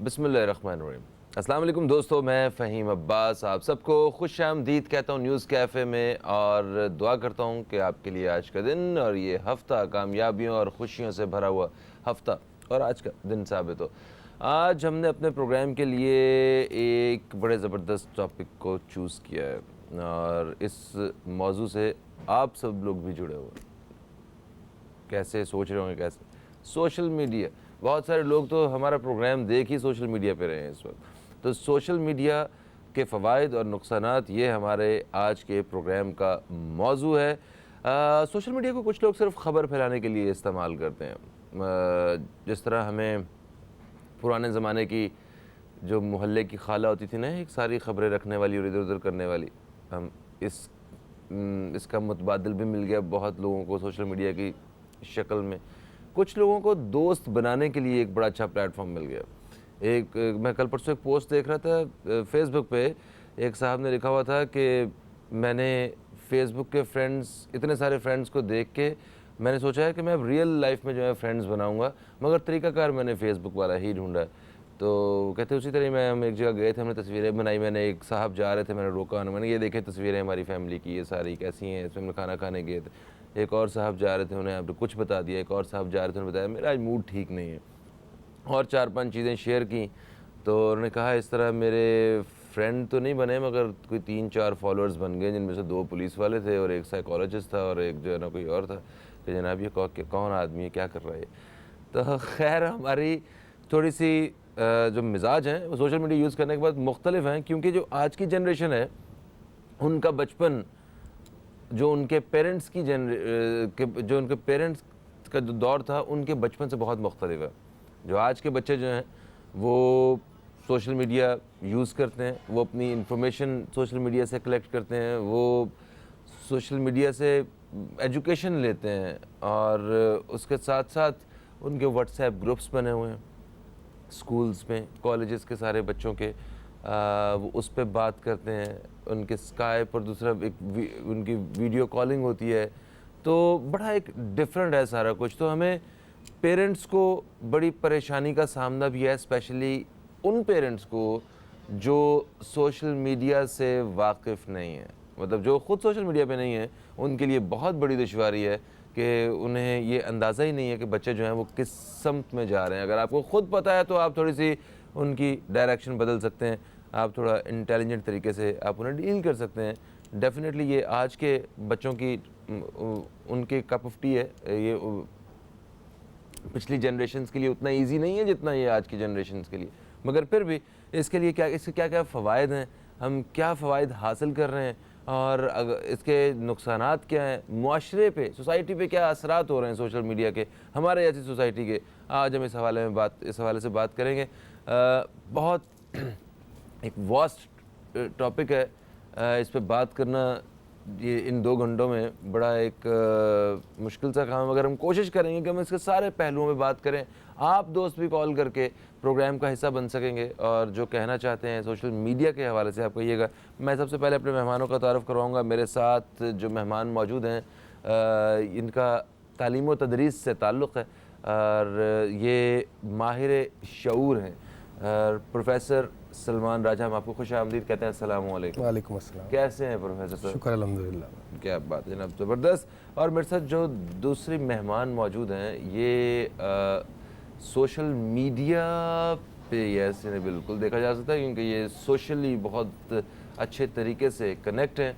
بسم اللہ الرحمن الرحیم۔ السلام علیکم دوستو، میں فہیم عباس آپ سب کو خوش آمدید کہتا ہوں نیوز کیفے میں، اور دعا کرتا ہوں کہ آپ کے لیے آج کا دن اور یہ ہفتہ کامیابیوں اور خوشیوں سے بھرا ہوا ہفتہ اور آج کا دن ثابت ہو۔ آج ہم نے اپنے پروگرام کے لیے ایک بڑے زبردست ٹاپک کو چوز کیا ہے اور اس موضوع سے آپ سب لوگ بھی جڑے ہوئے۔ کیسے سوچ رہے ہوں گے کیسے؟ سوشل میڈیا، بہت سارے لوگ تو ہمارا پروگرام دیکھ ہی سوشل میڈیا پہ رہے ہیں اس وقت۔ تو سوشل میڈیا کے فوائد اور نقصانات، یہ ہمارے آج کے پروگرام کا موضوع ہے۔ سوشل میڈیا کو کچھ لوگ صرف خبر پھیلانے کے لیے استعمال کرتے ہیں، جس طرح ہمیں پرانے زمانے کی جو محلے کی خالہ ہوتی تھی نا، ایک ساری خبریں رکھنے والی اور ادھر ادھر کرنے والی، ہم اس کا متبادل بھی مل گیا بہت لوگوں کو سوشل میڈیا کی شکل میں۔ کچھ لوگوں کو دوست بنانے کے لیے ایک بڑا اچھا پلیٹ فارم مل گیا۔ میں کل پرسوں ایک پوسٹ دیکھ رہا تھا فیس بک پہ، ایک صاحب نے لکھا ہوا تھا کہ میں نے فیس بک کے فرینڈز، اتنے سارے فرینڈز کو دیکھ کے میں نے سوچا ہے کہ میں اب ریئل لائف میں جو ہے فرینڈز بناؤں گا، مگر طریقہ کار میں نے فیس بک والا ہی ڈھونڈا ہے۔ تو کہتے اسی طرح ہم ایک جگہ گئے تھے، ہم نے تصویریں بنائی، میں نے ایک صاحب جا رہے تھے، میں نے روکا، میں نے یہ دیکھے تصویریں ہماری فیملی کی، یہ ساری کیسی ہیں، اس میں ہم کھانا کھانے گئے تھے۔ ایک اور صاحب جا رہے تھے، انہیں آپ نے کچھ بتا دیا، ایک اور صاحب جا رہے تھے، انہوں نے بتایا میرا آج موڈ ٹھیک نہیں ہے، اور 4-5 چیزیں شیئر کیں۔ تو انہوں نے کہا اس طرح میرے فرینڈ تو نہیں بنے مگر کوئی 3-4 فالوورز بن گئے، جن میں سے 2 پولیس والے تھے اور ایک سائیکالوجسٹ تھا اور ایک جو ہے نا کوئی اور تھا کہ جناب یہ کون آدمی ہے، کیا کر رہا ہے۔ تو خیر ہماری تھوڑی سی جو مزاج ہیں وہ سوشل میڈیا یوز کرنے کے بعد مختلف ہیں، کیونکہ جو آج کی جنریشن ہے ان کا بچپن، جو ان کے پیرنٹس کی جو ان کے پیرنٹس کا جو دور تھا ان کے بچپن سے بہت مختلف ہے۔ جو آج کے بچے جو ہیں وہ سوشل میڈیا یوز کرتے ہیں، وہ اپنی انفارمیشن سوشل میڈیا سے کلیکٹ کرتے ہیں، وہ سوشل میڈیا سے ایجوکیشن لیتے ہیں، اور اس کے ساتھ ساتھ ان کے واٹس ایپ گروپس بنے ہوئے ہیں اسکولز میں، کالجز کے سارے بچوں کے، وہ اس پہ بات کرتے ہیں، ان کے اسکائپ اور دوسرا ان کی ویڈیو کالنگ ہوتی ہے، تو بڑا ایک ڈفرینٹ ہے سارا کچھ۔ تو ہمیں پیرنٹس کو بڑی پریشانی کا سامنا بھی ہے، اسپیشلی ان پیرنٹس کو جو سوشل میڈیا سے واقف نہیں ہیں، مطلب جو خود سوشل میڈیا پہ نہیں ہیں، ان کے لیے بہت بڑی دشواری ہے کہ انہیں یہ اندازہ ہی نہیں ہے کہ بچے جو ہیں وہ کس سمت میں جا رہے ہیں۔ اگر آپ کو خود پتہ ہے تو آپ تھوڑی سی ان کی ڈائریکشن بدل سکتے ہیں، آپ تھوڑا انٹیلیجنٹ طریقے سے آپ انہیں ڈیل کر سکتے ہیں۔ ڈیفینیٹلی یہ آج کے بچوں کی ان کے کپ آف ٹی ہے، یہ پچھلی جنریشنز کے لیے اتنا ایزی نہیں ہے جتنا یہ آج کی جنریشنز کے لیے، مگر پھر بھی اس کے کیا کیا فوائد ہیں، ہم کیا فوائد حاصل کر رہے ہیں، اور اس کے نقصانات کیا ہیں، معاشرے پہ، سوسائٹی پہ کیا اثرات ہو رہے ہیں سوشل میڈیا کے، ہمارے ایسی سوسائٹی کے۔ آج ہم اس حوالے سے بات کریں گے۔ بہت ایک واسٹ ٹاپک ہے، اس پہ بات کرنا یہ ان 2 گھنٹوں میں بڑا ایک مشکل سا کام، اگر ہم کوشش کریں گے کہ ہم اس کے سارے پہلوؤں میں بات کریں، آپ دوست بھی کال کر کے پروگرام کا حصہ بن سکیں گے اور جو کہنا چاہتے ہیں سوشل میڈیا کے حوالے سے آپ کہیے گا۔ میں سب سے پہلے اپنے مہمانوں کا تعارف کرواؤں گا۔ میرے ساتھ جو مہمان موجود ہیں ان کا تعلیم و تدریس سے تعلق ہے اور یہ ماہر شعور ہیں، پروفیسر سلمان راجہ، ہم آپ کو خوش آمدید کہتے ہیں۔ السلام علیکم۔ وعلیکم السلام۔ کیسے ہیں پروفیسر صاحب؟ شکر الحمدللہ۔ کیا بات ہے جناب، زبردست۔ اور میرے ساتھ جو دوسری مہمان موجود ہیں یہ سوشل میڈیا پہ ایسے نہیں بالکل دیکھا جا سکتا کیونکہ یہ سوشلی بہت اچھے طریقے سے کنیکٹ ہیں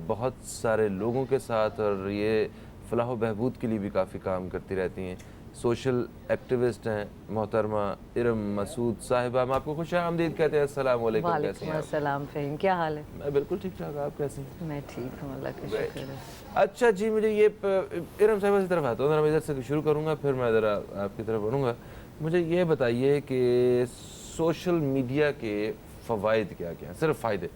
بہت سارے لوگوں کے ساتھ، اور یہ فلاح و بہبود کے لیے بھی کافی کام کرتی رہتی ہیں، سوشل ایکٹیوسٹ ہیں محترمہ ارم مسعود صاحبہ، ہم آپ کو خوش آمدید کہتے ہیں۔ السلام علیکم۔ کیسے وعلیکم ہیں آپ؟ السلام فہیم، کیا حال ہے؟ میں بالکل ٹھیک ٹھاک، آپ کیسے ہیں؟ میں ٹھیک ہوں، اللہ کا شکر ہے۔ اچھا جی، مجھے یہ ارم صاحبہ کی طرف آتا ہوں، ذرا میں ادھر سے شروع کروں گا پھر میں ذرا آپ کی طرف بڑھوں گا۔ مجھے یہ بتائیے کہ سوشل میڈیا کے فوائد کیا کیا ہیں، صرف فائدے؟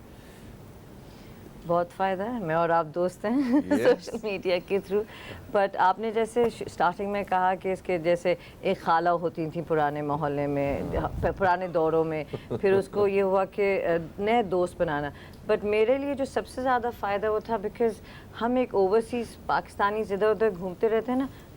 بہت فائدہ ہے، میں اور آپ دوست ہیں سوشل میڈیا کے تھرو، بٹ آپ نے جیسے سٹارٹنگ میں کہا کہ اس کے جیسے ایک خالہ ہوتی تھیں پرانے محلے میں، پرانے دوروں میں، پھر اس کو یہ ہوا کہ نئے دوست بنانا، بٹ میرے لیے جو سب سے زیادہ فائدہ وہ تھا بیکاز ہم ایک اوورسیز پاکستانی ادھر ادھر گھومتے رہتے ہیں نا،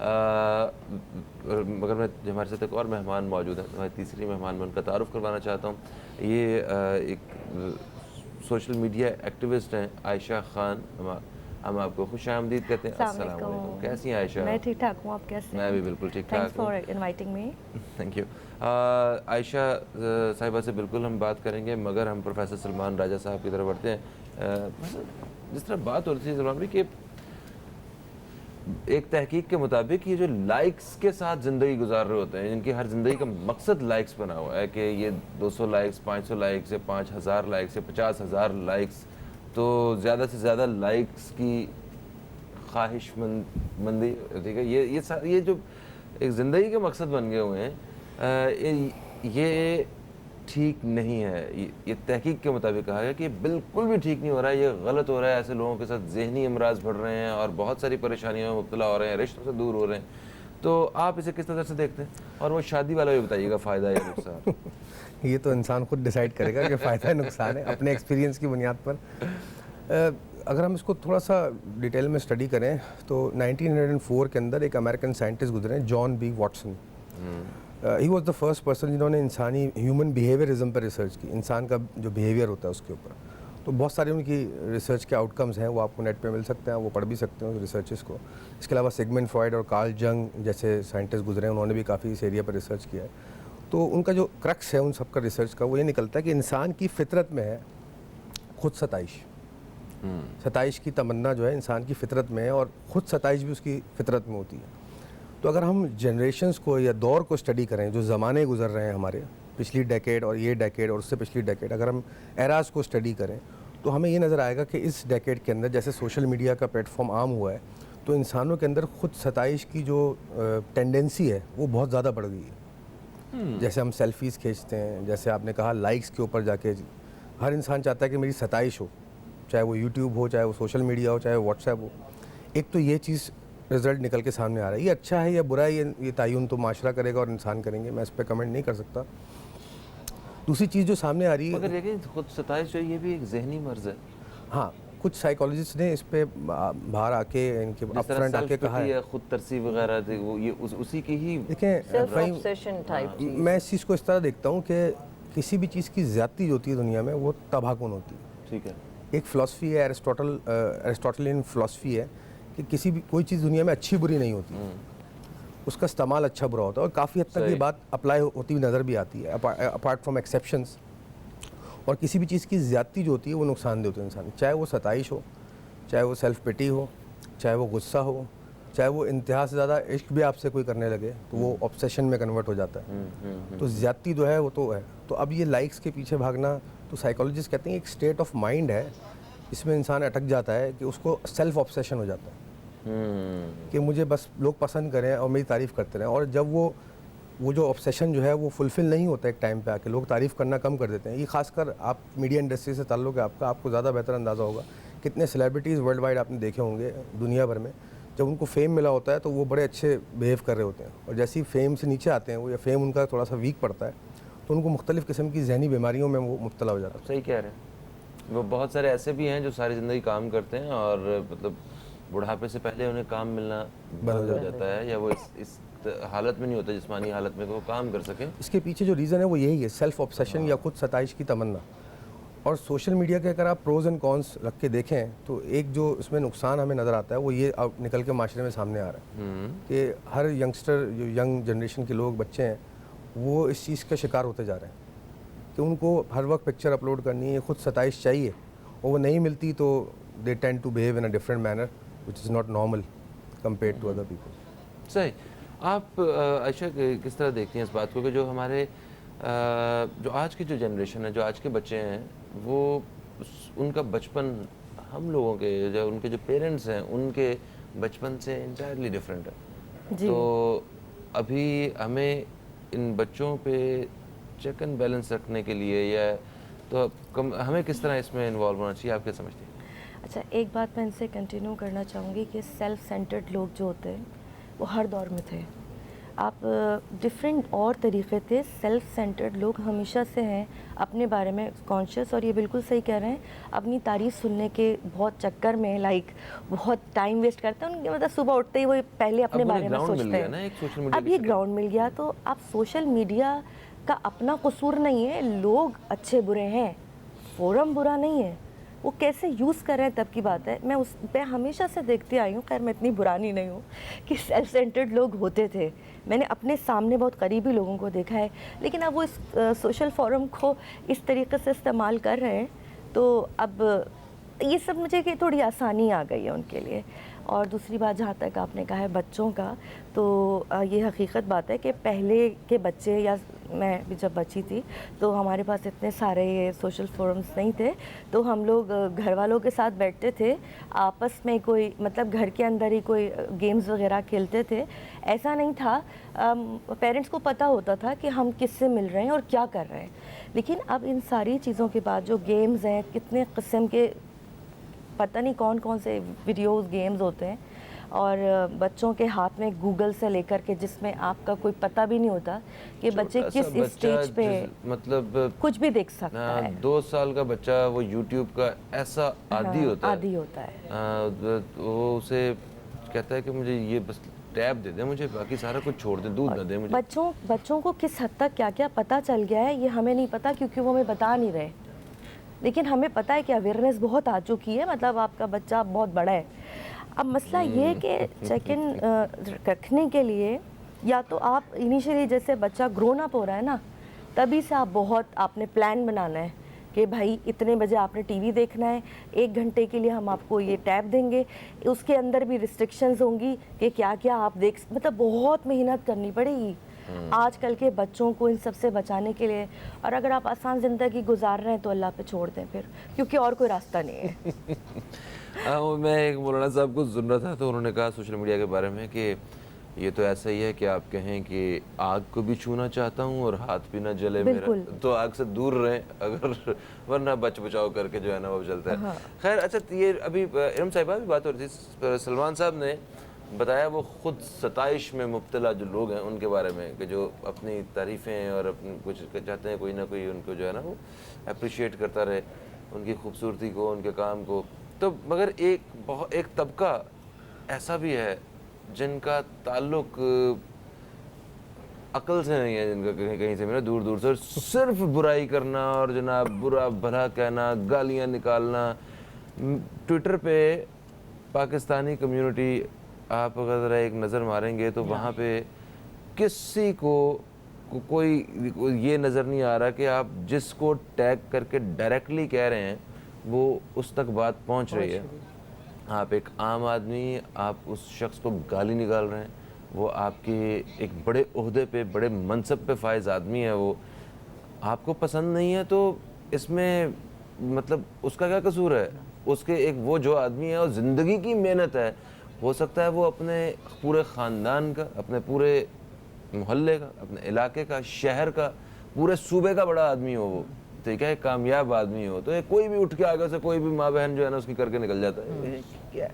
مگر میں ہمارے ساتھ ایک اور مہمان موجود ہے, ہماری تیسری مہمان میں ان کا تعارف کروانا چاہتا ہوں. یہ ایک سوشل میڈیا ایکٹیوسٹ ہیں, عائشہ خان. ہم آپ کو خوش آمدید کہتے ہیں. السلام علیکم, کیسی ہیں عائشہ؟ میں ٹھیک ٹھاک ہوں, آپ کیسے ہیں؟ میں بھی بالکل ٹھیک ٹھاک ہوں. Thanks for inviting me. Thank you. Ayesha صاحبہ سے بالکل ہم بات کریں گے, مگر ہم پروفیسر سلمان راجہ صاحب کی طرف بڑھتے ہیں. جس طرح بات ہو رہی تھی سلمان بھائی کہ ایک تحقیق کے مطابق یہ جو لائکس کے ساتھ زندگی گزار رہے ہوتے ہیں, جن کی ہر زندگی کا مقصد لائکس بنا ہوا ہے کہ یہ 200 لائکس, 500 لائکس, یا 5000 لائکس, یا 50,000 لائکس, تو زیادہ سے زیادہ لائکس کی خواہش مندی, ٹھیک ہے, یہ جو ایک زندگی کے مقصد بن گئے ہوئے ہیں, یہ ٹھیک نہیں ہے. یہ تحقیق کے مطابق کہا گیا کہ یہ بالکل بھی ٹھیک نہیں ہو رہا ہے, یہ غلط ہو رہا ہے. ایسے لوگوں کے ساتھ ذہنی امراض بڑھ رہے ہیں اور بہت ساری پریشانیوں میں مبتلا ہو رہے ہیں, رشتوں سے دور ہو رہے ہیں. تو آپ اسے کس طرح سے دیکھتے ہیں؟ اور وہ شادی والا بھی بتائیے گا, فائدہ یا نقصان. یہ تو انسان خود ڈیسائیڈ کرے گا کہ فائدہ نقصان ہے اپنے ایکسپیرینس کی بنیاد پر. اگر ہم اس کو تھوڑا سا ڈیٹیل میں اسٹڈی کریں تو 1904 کے اندر ایک امریکن سائنٹسٹ گزرے ہیں, John B Watson. He was the first person جنہوں نے انسانی ہیومن بیہیویئرزم پر ریسرچ کی, انسان کا جو بیہیویئر ہوتا ہے اس کے اوپر. تو بہت سارے ان کی ریسرچ کے آؤٹ کمز ہیں, وہ آپ کو نیٹ پہ مل سکتے ہیں, وہ پڑھ بھی سکتے ہیں ریسرچز کو. اس کے علاوہ سیگمنٹ فرائڈ اور کارل جنگ جیسے سائنٹسٹ گزرے ہیں, انہوں نے بھی کافی اس ایریا پر ریسرچ کیا ہے. تو ان کا جو کرکس ہے ان سب کا ریسرچ کا, وہ یہ نکلتا ہے کہ انسان کی فطرت میں ہے خود ستائش. ستائش کی تمنا جو ہے انسان کی فطرت میں ہے, اور خود ستائش بھی اس کی فطرت میں ہوتی ہے. تو اگر ہم جنریشنز کو یا دور کو اسٹڈی کریں, جو زمانے گزر رہے ہیں ہمارے, پچھلی ڈیکیڈ اور یہ ڈیکیڈ اور اس سے پچھلی ڈیکیڈ, اگر ہم ایراز کو اسٹڈی کریں تو ہمیں یہ نظر آئے گا کہ اس ڈیکیڈ کے اندر جیسے سوشل میڈیا کا پلیٹ فارم عام ہوا ہے, تو انسانوں کے اندر خود ستائش کی جو ٹینڈنسی ہے وہ بہت زیادہ بڑھ گئی ہے. جیسے ہم سیلفیز کھینچتے ہیں, جیسے آپ نے کہا لائکس کے اوپر جا کے, ہر انسان چاہتا ہے کہ میری ستائش ہو, چاہے وہ یوٹیوب ہو, چاہے وہ سوشل میڈیا ہو, چاہے واٹس ایپ ہو. ایک تو یہ چیز رزلٹ نکل کے سامنے آ رہا ہے. یہ اچھا ہے یا برا ہے, یہ تعین تو معاشرہ کرے گا اور انسان کریں گے, میں اس پہ کمنٹ نہیں کر سکتا. دوسری چیز جو سامنے آ رہی ہے, مگر دیکھیں خود ستائش جو ہے یہ بھی ایک ذہنی مرض ہے. ہاں, کچھ سائیکالوجسٹ نے اس پہ باہر آ کے ان کے اپ فرنٹ آ کے کہا ہے, خود ترسی وغیرہ وہ یہ اسی کی ہی. دیکھیں میں اس چیز کو اس طرح دیکھتا ہوں کہ کسی بھی چیز کی زیادتی جو ہوتی ہے دنیا میں وہ تباہ کن ہوتی ہے. ٹھیک ہے. ایک فلاسفی ہے, ایرسٹوٹلین فلاسفی ہے کہ کسی بھی کوئی چیز دنیا میں اچھی بری نہیں ہوتی, اس کا استعمال اچھا برا ہوتا ہے. اور کافی حد تک یہ بات اپلائی ہوتی ہوئی نظر بھی آتی ہے, اپارٹ فرام ایکسیپشنس. اور کسی بھی چیز کی زیادتی جو ہوتی ہے وہ نقصان دہ ہوتی ہے انسان, چاہے وہ ستائش ہو, چاہے وہ سیلف پٹی ہو, چاہے وہ غصہ ہو, چاہے وہ انتہا سے زیادہ عشق بھی آپ سے کوئی کرنے لگے تو وہ آبسیشن میں کنورٹ ہو جاتا ہے. تو زیادتی جو ہے وہ تو ہے. تو اب یہ لائکس کے پیچھے بھاگنا, تو سائیکالوجسٹ کہتے ہیں ایک اسٹیٹ آف مائنڈ ہے, اس میں انسان اٹک جاتا ہے کہ اس کو سیلف آبسیشن ہو جاتا ہے کہ مجھے بس لوگ پسند کریں اور میری تعریف کرتے رہیں. اور جب وہ جو آبسیشن جو ہے وہ فلفل نہیں ہوتا ایک ٹائم پہ آ کے, لوگ تعریف کرنا کم کر دیتے ہیں. یہ خاص کر آپ میڈیا انڈسٹری سے تعلق ہے آپ کو زیادہ بہتر اندازہ ہوگا. کتنے سیلیبریٹیز ورلڈ وائڈ آپ نے دیکھے ہوں گے دنیا بھر میں, جب ان کو فیم ملا ہوتا ہے تو وہ بڑے اچھے بیہیو کر رہے ہوتے ہیں, اور جیسی فیم سے نیچے آتے ہیں وہ, یا فیم ان کا تھوڑا سا ویک پڑتا ہے, تو ان کو مختلف قسم کی ذہنی بیماریوں میں وہ مبتلا ہو جاتا ہے. صحیح کہہ رہے ہیں. وہ بہت سارے ایسے بھی ہیں جو ساری زندگی کام کرتے ہیں اور مطلب بڑھاپے سے پہلے انہیں کام ملنا بند ہو جاتا ہے, یا وہ اس حالت میں نہیں ہوتا, جسمانی حالت میں, کہ وہ کام کر سکیں. اس کے پیچھے جو ریزن ہے وہ یہی ہے, سیلف آبسیشن یا خود ستائش کی تمنا. اور سوشل میڈیا کے اگر آپ پروز اینڈ کونس رکھ کے دیکھیں تو ایک جو اس میں نقصان ہمیں نظر آتا ہے وہ یہ نکل کے معاشرے میں سامنے آ رہا ہے کہ ہر ینگسٹر, جو ینگ جنریشن کے لوگ, بچے ہیں, وہ اس چیز کا شکار ہوتے جا رہے ہیں کہ ان کو ہر وقت پکچر اپلوڈ کرنی ہے, خود ستائش چاہیے, اور وہ نہیں ملتی تو they tend to behave in a different manner which is not normal compared to other people. صحیح. آپ عائشہ کس طرح دیکھتی ہیں اس بات کو کہ جو ہمارے جو آج کی جو جنریشن ہے, جو آج کے بچے ہیں, وہ ان کا بچپن ہم لوگوں کے, جو ان کے جو پیرنٹس ہیں ان کے بچپن سے انٹائرلی ڈفرینٹ ہے. تو ابھی ہمیں ان بچوں پہ چیک اینڈ بیلنس رکھنے کے لیے یا تو ہمیں کس طرح اس میں انوالو ہونا چاہیے, آپ کیا سمجھتے ہیں؟ اچھا, ایک بات میں ان سے کنٹینیو کرنا چاہوں گی کہ سیلف سینٹرڈ لوگ جو ہوتے ہیں وہ ہر دور میں تھے. آپ ڈفرینٹ اور طریقے تھے. سیلف سینٹرڈ لوگ ہمیشہ سے ہیں, اپنے بارے میں کانشیس, اور یہ بالکل صحیح کہہ رہے ہیں, اپنی تعریف سننے کے بہت چکر میں لائک بہت ٹائم ویسٹ کرتے ہیں. ان کے مطلب صبح اٹھتے ہی وہ پہلے اپنے بارے میں سوچتے ہیں. اب یہ گراؤنڈ مل گیا, تو اب سوشل میڈیا کا اپنا قصور نہیں ہے, لوگ اچھے برے ہیں, فورم برا نہیں ہے, وہ کیسے یوز کر رہے ہیں تب کی بات ہے. میں اس پہ ہمیشہ سے دیکھتی آئی ہوں, خیر میں اتنی برانی نہیں ہوں, کہ سیلف سینٹرڈ لوگ ہوتے تھے. میں نے اپنے سامنے بہت قریبی لوگوں کو دیکھا ہے, لیکن اب وہ اس سوشل فورم کو اس طریقے سے استعمال کر رہے ہیں, تو اب یہ سب مجھے کہ تھوڑی آسانی آ گئی ہے ان کے لیے. اور دوسری بات جہاں تک آپ نے کہا ہے بچوں کا, تو یہ حقیقت بات ہے کہ پہلے کے بچے, یا میں بھی جب بچی تھی تو ہمارے پاس اتنے سارے یہ سوشل فورمز نہیں تھے, تو ہم لوگ گھر والوں کے ساتھ بیٹھتے تھے, آپس میں کوئی مطلب گھر کے اندر ہی کوئی گیمز وغیرہ کھیلتے تھے. ایسا نہیں تھا, پیرنٹس کو پتہ ہوتا تھا کہ ہم کس سے مل رہے ہیں اور کیا کر رہے ہیں. لیکن اب ان ساری چیزوں کے بعد جو گیمز ہیں, کتنے قسم کے پتہ نہیں کون کون سے ویڈیوز گیمز ہوتے ہیں, اور بچوں کے ہاتھ میں گوگل سے لے کر کے, جس میں آپ کا کوئی پتہ بھی نہیں ہوتا کہ بچے کس اسٹیج پہ مطلب کچھ بھی دیکھ سکتا ہے. 2 سال کا بچہ وہ یوٹیوب کا ایسا عادی ہوتا ہے, وہ اسے کہتا ہے کہ مجھے یہ بس ٹیب دے دیں, مجھے باقی سارا کچھ چھوڑ دیں, دودھ نہ دیں مجھے. بچوں کو کس حد تک کیا کیا پتہ چل گیا ہے یہ ہمیں نہیں پتہ, کیونکہ وہ ہمیں بتا نہیں رہے. لیکن ہمیں پتہ ہے کہ اویئرنیس بہت آ چکی ہے, مطلب آپ کا بچہ بہت بڑا ہے. اب مسئلہ یہ ہے کہ چیک ان رکھنے کے لیے, یا تو آپ انیشیلی جیسے بچہ گرون اپ ہو رہا ہے نا, تبھی سے آپ نے پلان بنانا ہے کہ بھائی اتنے بجے آپ نے ٹی وی دیکھنا ہے, 1 گھنٹے کے لیے ہم آپ کو یہ ٹیب دیں گے. اس کے اندر بھی ریسٹرکشنز ہوں گی کہ کیا کیا آپ دیکھ, مطلب بہت محنت کرنی پڑے گی آج کل کے بچوں کو ان سب سے بچانے کے لیے. اور اگر آپ آسان زندگی گزار رہے ہیں تو اللہ پہ چھوڑ دیں پھر, کیونکہ اور کوئی راستہ نہیں ہے. میں ایک مولانا صاحب کو سن رہا تھا, تو انہوں نے کہا سوشل میڈیا کے بارے میں کہ یہ تو ایسا ہی ہے کہ آپ کہیں کہ آگ کو بھی چھونا چاہتا ہوں اور ہاتھ بھی نہ جلے میرا, تو آگ سے دور رہیں, اگر ورنہ بچ بچاؤ کر کے جو ہے نا وہ چلتا ہے. خیر, اچھا یہ ابھی ارم صاحبہ بھی بات ہو رہی تھی, سلمان صاحب نے بتایا وہ خود ستائش میں مبتلا جو لوگ ہیں ان کے بارے میں, کہ جو اپنی تعریفیں اور اپنی کچھ چاہتے ہیں کوئی نہ کوئی ان کو جو ہے نا وہ اپریشیٹ کرتا رہے, ان کی خوبصورتی کو, ان کے کام کو. تو مگر ایک طبقہ ایسا بھی ہے جن کا تعلق عقل سے نہیں ہے, جن کا کہیں سے میرا دور دور سے صرف برائی کرنا اور جناب برا بھلا کہنا, گالیاں نکالنا. ٹویٹر پہ پاکستانی کمیونٹی آپ اگر ذرا ایک نظر ماریں گے تو وہاں پہ کسی کو کوئی یہ نظر نہیں آ رہا کہ آپ جس کو ٹیگ کر کے ڈائریکٹلی کہہ رہے ہیں وہ اس تک بات پہنچ رہی ہے. آپ ایک عام آدمی, آپ اس شخص کو گالی نکال رہے ہیں, وہ آپ کے ایک بڑے عہدے پہ, بڑے منصب پہ فائز آدمی ہے, وہ آپ کو پسند نہیں ہے, تو اس میں مطلب اس کا کیا قصور ہے. اس کے ایک وہ جو آدمی ہے اور زندگی کی محنت ہے, ہو سکتا ہے وہ اپنے پورے خاندان کا, اپنے پورے محلے کا, اپنے علاقے کا, شہر کا, پورے صوبے کا بڑا آدمی ہو, وہ ٹھیک ہے, کامیاب آدمی ہو, تو کوئی بھی اٹھ کے آگے سے کوئی بھی ماں بہن جو ہے نا اس کی کر کے نکل جاتا ہے. کیا ہے,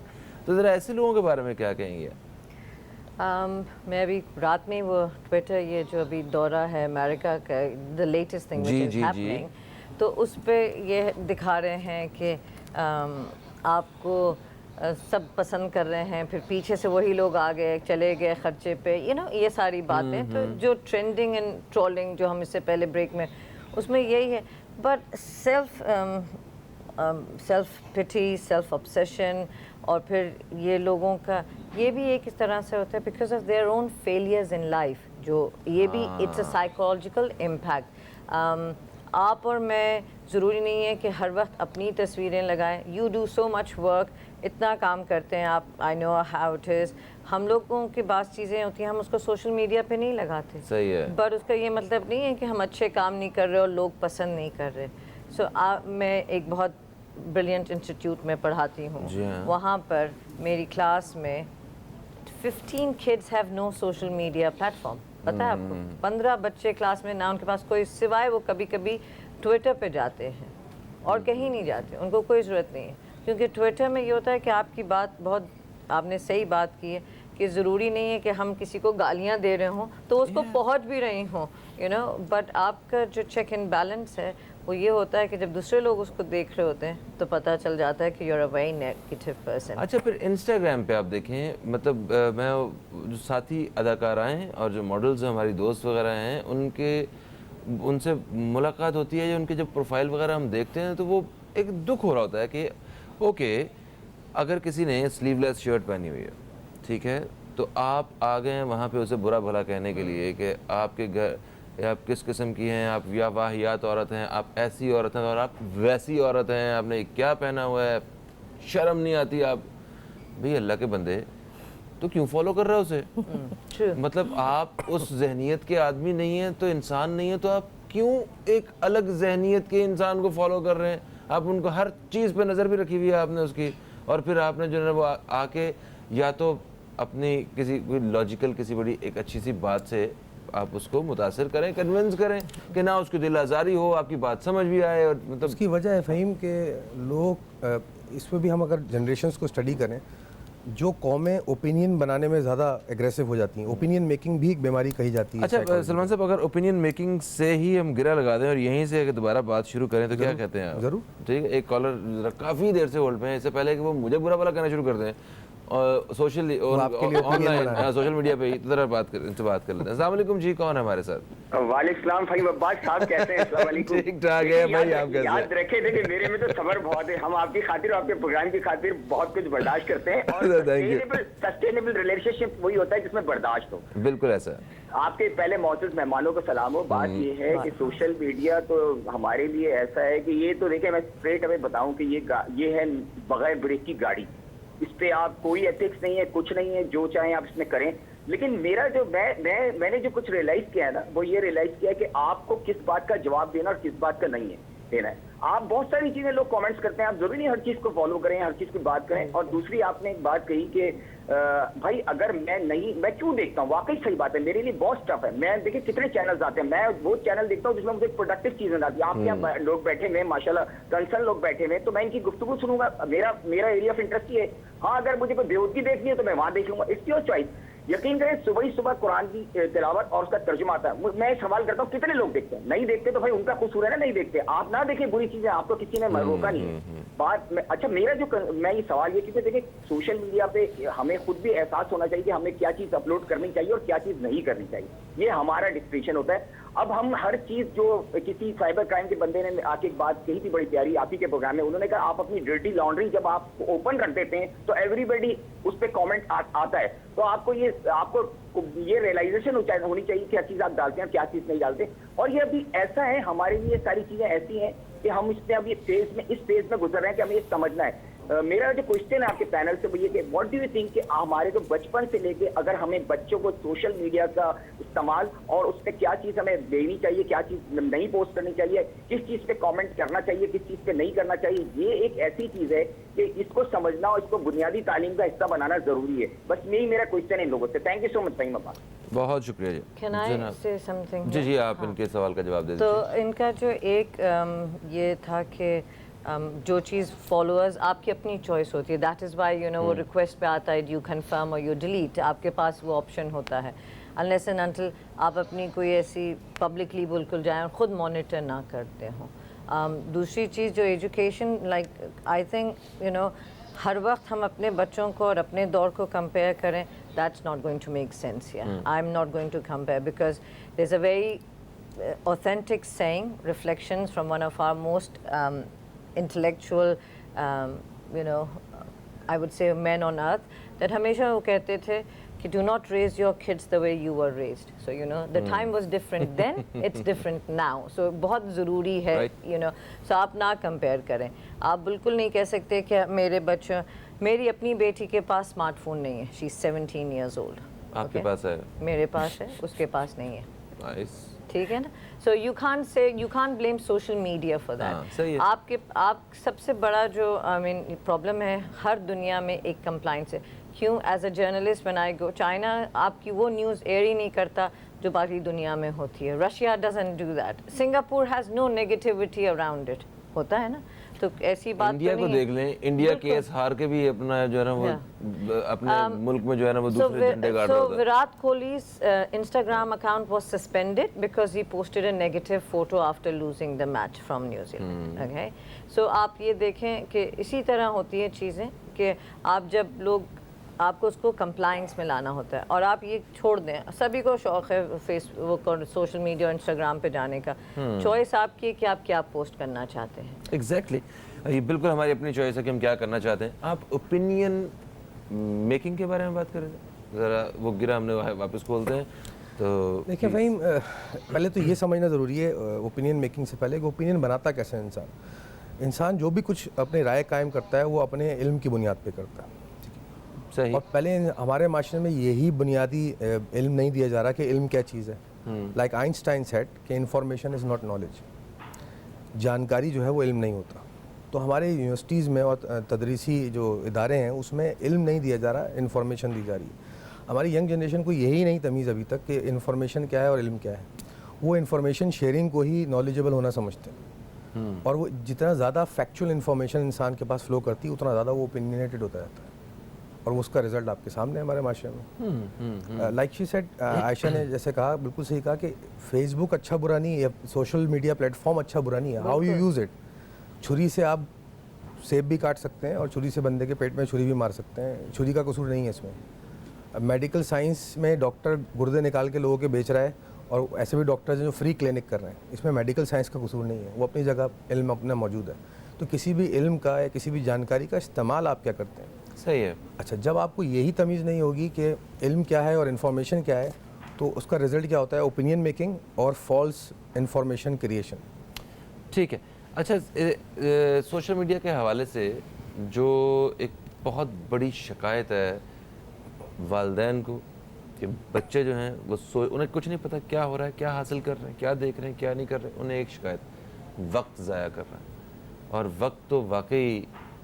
تو ذرا ایسے لوگوں کے بارے میں کیا کہیں گے؟ میں ابھی رات میں وہ ٹویٹر یہ جو ابھی دورہ ہے امریکہ کا, the latest thing which is happening, تو اس پہ یہ دکھا رہے ہیں کہ آپ کو سب پسند کر رہے ہیں, پھر پیچھے سے وہی لوگ آ گئے, چلے گئے خرچے پہ, یہ ساری باتیں. تو جو ٹرینڈنگ اینڈ ٹرولنگ جو ہم اس سے پہلے بریک میں, اس میں یہی ہے. بٹ سیلف پٹی, سیلف obsession, اور پھر یہ لوگوں کا یہ بھی ایک اس طرح سے ہوتا ہے because of their own failures in life, جو یہ بھی اٹس اے سائیکولوجیکل امپیکٹ. آپ اور میں ضروری نہیں ہے کہ ہر وقت اپنی تصویریں لگائیں. You do so much work, اتنا کام کرتے ہیں آپ, آئی نو ہاؤ اٹ از. ہم لوگوں کی بعض چیزیں ہوتی ہیں ہم اس کو سوشل میڈیا پہ نہیں لگاتے, صحیح ہے, بٹ اس کا یہ مطلب نہیں ہے کہ ہم اچھے کام نہیں کر رہے اور لوگ پسند نہیں کر رہے. سو میں ایک بہت بریلینٹ انسٹیٹیوٹ میں پڑھاتی ہوں, وہاں پر میری کلاس میں 15 kids have no social media platform. پتہ ہے آپ کو, 15 بچے کلاس میں, نہ ان کے پاس کوئی, سوائے وہ کبھی کبھی ٹویٹر پہ جاتے ہیں اور کہیں نہیں جاتے, ان کو کوئی ضرورت نہیں ہے. کیونکہ ٹویٹر میں یہ ہوتا ہے کہ آپ کی بات بہت, آپ نے صحیح بات کی ہے کہ ضروری نہیں ہے کہ ہم کسی کو گالیاں دے رہے ہوں تو اس کو پہنچ بھی رہی ہوں یو نو, بٹ آپ کا جو چیک اینڈ بیلنس ہے وہ یہ ہوتا ہے کہ جب دوسرے لوگ اس کو دیکھ رہے ہوتے ہیں تو پتہ چل جاتا ہے کہ you are a very negative person. اچھا پھر انسٹاگرام پہ آپ دیکھیں, مطلب میں جو ساتھی اداکارائیں ہیں اور جو ماڈلز ہماری دوست وغیرہ ہیں ان سے ملاقات ہوتی ہے یا ان کے جب پروفائل وغیرہ ہم دیکھتے ہیں تو وہ ایک دکھ ہو رہا ہوتا ہے کہ اوکے اگر کسی نے سلیو لیس شرٹ پہنی ہوئی ہے, ٹھیک ہے, تو آپ آ گئے ہیں وہاں پہ اسے برا بھلا کہنے کے لیے کہ آپ کے گھر آپ کس قسم کی ہیں, آپ یا واہیات عورت ہیں, آپ ایسی عورت ہیں اور آپ ویسی عورت ہیں, آپ نے کیا پہنا ہوا ہے, شرم نہیں آتی آپ. بھئی اللہ کے بندے تو کیوں فالو کر رہا ہے اسے؟ مطلب آپ اس ذہنیت کے آدمی نہیں ہیں تو انسان نہیں ہیں, تو آپ کیوں ایک الگ ذہنیت کے انسان کو فالو کر رہے ہیں؟ آپ ان کو ہر چیز پہ نظر بھی رکھی ہوئی ہے آپ نے اس کی, اور پھر آپ نے جو ہے وہ آ کے یا تو اپنی کسی کوئی لاجیکل کسی بڑی ایک اچھی سی بات سے آپ اس کو متاثر کریں, کنونس کریں کہ نہ اس کو دل آزاری ہو, آپ کی بات سمجھ بھی آئے. اور مطلب اس کی وجہ ہے فہیم کہ لوگ اس میں بھی ہم اگر جنریشنز کو اسٹڈی کریں, جو قومیں اوپینین بنانے میں زیادہ ایگریسو ہو جاتی ہیں, اوپینین میکنگ بھی ایک بیماری کہی جاتی ہے. اچھا سلمان صاحب, اگر اوپینین میکنگ سے ہی ہم گرا لگا دیں اور یہیں سے اگر دوبارہ بات شروع کریں تو کیا کہتے ہیں آپ؟ ضرور. ٹھیک ہے, ایک کالر کافی دیر سے ہولڈ پہ ہیں, اس سے پہلے کہ وہ مجھے برا بھلا کہنا شروع کر دیں social on line social media پہ ہی طرح بات کر لیتے ہیں. السلام علیکم جی, کون ہے ہمارے ساتھ؟ وعلیکم السلام فہیم عباس صاحب, کیسے ہیں؟ السلام علیکم. ٹھیک ٹھاک ہے بھائی, آپ کیسے ہیں؟ یاد رکھے تھے کہ میرے میں تو صبر بہت ہے, ہم آپ کی خاطر اور آپ کے پروگرام کی خاطر بہت کچھ برداشت کرتے ہیں, اور سسٹینیبل ریلیشن شپ وہی ہوتا ہے جس میں برداشت ہو. بالکل ایسا ہے. آپ کے پہلے معزز مہمانوں کو سلام ہو. بات یہ ہے کہ سوشل میڈیا تو ہمارے لیے ایسا ہے کہ یہ تو دیکھیں میں اسٹریٹ اوے بتاؤں کہ یہ ہے بغیر بریک کی گاڑی. اس پہ آپ کوئی ایتھکس نہیں ہے, کچھ نہیں ہے, جو چاہیں آپ اس میں کریں. لیکن میرا جو میں نے جو کچھ ریئلائز کیا ہے نا, وہ یہ ریئلائز کیا ہے کہ آپ کو کس بات کا جواب دینا اور کس بات کا نہیں ہے دینا ہے. آپ بہت ساری چیزیں لوگ کامنٹس کرتے ہیں, آپ ضروری نہیں ہر چیز کو فالو کریں, ہر چیز کی بات کریں. اور دوسری آپ نے ایک بات کہی کہ بھائی اگر میں کیوں دیکھتا ہوں, واقعی صحیح بات ہے, میرے لیے بہت ٹف ہے. میں دیکھیں کتنے چینلز آتے ہیں, میں وہ چینل دیکھتا ہوں جس میں مجھے پروڈکٹیو چیزیں آتی ہیں. آپ کے یہاں لوگ بیٹھے ہوئے ہیں ماشاءاللہ, کنسرن لوگ بیٹھے ہوئے ہیں, تو میں ان کی گفتگو سنوں گا. میرا ایریا آف انٹرسٹ یہ ہے. ہاں اگر مجھے کوئی بیہودگی دیکھنی ہے تو میں وہاں دیکھ لوں گا, اٹس یور چوائس. یقین کریں صبح قرآن کی تلاوت اور اس کا ترجمہ آتا ہے. میں سوال کرتا ہوں کتنے لوگ دیکھتے ہیں؟ نہیں دیکھتے تو بھائی ان کا قصور ہے نا, نہیں دیکھتے. آپ نہ دیکھیں بری چیزیں, آپ کو کسی نے روکا نہیں ہے. بات اچھا میرا جو میں یہ سوال یہ کیونکہ دیکھیں سوشل میڈیا پہ ہمیں خود بھی احساس ہونا چاہیے کہ ہمیں کیا چیز اپلوڈ کرنی چاہیے اور کیا چیز نہیں کرنی چاہیے. یہ ہمارا ڈسکریشن ہوتا ہے. اب ہم ہر چیز جو کسی سائبر کرائم کے بندے نے آ کے ایک بات کہی تھی بڑی پیاری آپ ہی کے پروگرام میں, انہوں نے کہا آپ اپنی ڈرٹی لانڈری جب آپ اوپن رکھ دیتے ہیں تو ایوری بڈی اس پہ کامنٹ آتا ہے. تو آپ کو یہ ریئلائزیشن ہونی چاہیے کہ کیا چیز آپ ڈالتے ہیں کیا چیز نہیں ڈالتے. اور یہ ابھی ایسا ہے ہمارے لیے ساری چیزیں ایسی ہیں کہ ہم اس میں ابھی اس فیز میں گزر رہے ہیں کہ ہمیں یہ سمجھنا ہے. میرا جو کوشچن ہے آپ کے پینل سے وہ یہ کہ واٹ ڈو یو تھنک کہ ہمارے جو بچپن سے لے کے اگر ہمیں بچوں کو سوشل میڈیا کا استعمال اور اس پہ کیا چیز ہمیں دینی چاہیے, کیا چیز نہیں پوسٹ کرنی چاہیے, کس چیز پہ کامنٹ کرنا چاہیے, کس چیز پہ نہیں کرنا چاہیے, یہ ایک ایسی چیز ہے کہ اس کو سمجھنا اور اس کو بنیادی تعلیم کا حصہ بنانا ضروری ہے. بس یہی میرا کوشچن ہے ان لوگوں سے. تھینک یو سو مچ فہیم عباس. بہت شکریہ جی. Can I say something? جی آپ ان کے سوال کا جواب دے دیجیے. تو ان کا جو ایک یہ تھا کہ جو چیز فالوورز آپ کی اپنی چوائس ہوتی ہے, that is why you know وہ ریکویسٹ پہ آتا ہے یو کنفرم اور یو ڈیلیٹ, آپ کے پاس وہ آپشن ہوتا ہے. unless and until آپ اپنی کوئی ایسی پبلکلی بالکل جائیں اور خود مانیٹر نہ کرتے ہوں. دوسری چیز جو education like I think you know ہر وقت ہم اپنے بچوں کو اور اپنے دور کو کمپیئر کریں, that's not going to make sense. I am not going to compare because there is a very authentic saying, reflections from one of our most intellectual, you know, I would say men on earth, that ہمیشہ وہ کہتے تھے کہ do not raise your kids the way you were raised. So, you know, the time was different then, it's different now. So, بہت ضروری ہے, you know, so آپ نہ compare کریں. آپ بالکل نہیں کہہ سکتے کہ میرے بچوں, میری اپنی بیٹی کے پاس اسمارٹ فون نہیں ہے, she's 17 years old. آپ کے پاس ہے؟ میرے پاس ہے, اس کے پاس نہیں ہے. نائس. ٹھیک ہے نا. So you can't blame social media for that. آپ سب سے بڑا جو آئی مین پرابلم ہے ہر دنیا میں ایک کمپلائنس ہے. کیوں؟ As a journalist when I go China, آپ کی وہ نیوز ایئر ہی نہیں کرتا جو باقی دنیا میں ہوتی ہے. Russia doesn't do that. Singapore has no negativity around it. ہوتا ہے نا, تو ایسی بات انڈیا تو کو نہیں ہے. دیکھ لیں, انڈیا کیس ہار کے بھی اپنا جو ہے نا وہ اپنے ملک میں جو ہے نا وہ دوسرے جھنڈے گاڑ رہا So ہوتا ہے. Virat Kohli's Instagram account was suspended because he posted a negative photo after losing the match from New Zealand. Okay, so آپ یہ دیکھیں کہ اسی طرح ہوتی ہیں چیزیں کہ آپ جب لوگ آپ کو اس کو کمپلائنس میں لانا ہوتا ہے اور آپ یہ چھوڑ دیں. سبھی کو شوق ہے فیس بک اور سوشل میڈیا اور انسٹاگرام پہ جانے کا, چوائس آپ کی ہے کہ آپ کیا پوسٹ کرنا چاہتے ہیں. ایگزیکٹلی, یہ بالکل ہماری اپنی چوائس ہے کہ ہم کیا کرنا چاہتے ہیں. آپ اوپینین میکنگ کے بارے میں بات کریں ذرا, وہ گرا ہم نے واپس کھولتے ہیں. تو دیکھیں فہیم, پہلے تو یہ سمجھنا ضروری ہے اوپینین میکنگ سے پہلے کہ اوپینین بناتا کیسے ہے انسان جو بھی کچھ اپنی رائے قائم کرتا ہے وہ اپنے علم کی بنیاد پہ کرتا ہے. صحیح. اور پہلے ہمارے معاشرے میں یہی بنیادی علم نہیں دیا جا رہا کہ علم کیا چیز ہے. لائک آئنسٹائن سیٹ کہ انفارمیشن از ناٹ نالج, جانکاری جو ہے وہ علم نہیں ہوتا. تو ہمارے یونیورسٹیز میں اور تدریسی جو ادارے ہیں اس میں علم نہیں دیا جا رہا, انفارمیشن دی جا رہی ہے. ہماری ینگ جنریشن کو یہی نہیں تمیز ابھی تک کہ انفارمیشن کیا ہے اور علم کیا ہے. وہ انفارمیشن شیئرنگ کو ہی نالجبل ہونا سمجھتے ہیں, اور وہ جتنا زیادہ فیکچوئل انفارمیشن انسان کے پاس فلو کرتی ہے اتنا زیادہ وہ اوپینینیٹڈ ہوتا جاتا ہے, اور اس کا رزلٹ آپ کے سامنے ہے ہمارے معاشرے میں. لائک شی سیڈ, عائشہ نے جیسے کہا, بالکل صحیح کہا کہ فیس بک اچھا برا نہیں ہے, سوشل میڈیا پلیٹ فارم اچھا برا نہیں ہے, ہاؤ یو یوز اٹ. چھری سے آپ سیب بھی کاٹ سکتے ہیں اور چھری سے بندے کے پیٹ میں چھری بھی مار سکتے ہیں, چھری کا قصور نہیں ہے اس میں. میڈیکل سائنس میں ڈاکٹر گردے نکال کے لوگوں کے بیچ رہا ہے, اور ایسے بھی ڈاکٹرز ہیں جو فری کلینک کر رہے ہیں, اس میں میڈیکل سائنس کا قصور نہیں ہے, وہ اپنی جگہ علم اپنا موجود ہے. تو کسی بھی علم کا یا کسی بھی جانکاری کا استعمال آپ کیا کرتے ہیں. صحیح ہے. اچھا, جب آپ کو یہی تمیز نہیں ہوگی کہ علم کیا ہے اور انفارمیشن کیا ہے, تو اس کا رزلٹ کیا ہوتا ہے, اوپینین میکنگ اور فالس انفارمیشن کریشن. ٹھیک ہے. اچھا, سوشل میڈیا کے حوالے سے جو ایک بہت بڑی شکایت ہے والدین کو کہ بچے جو ہیں وہ انہیں کچھ نہیں پتہ کیا ہو رہا ہے, کیا حاصل کر رہے ہیں, کیا دیکھ رہے ہیں, کیا نہیں کر رہے ہیں. انہیں ایک شکایت, وقت ضائع کر رہا ہے. اور وقت تو واقعی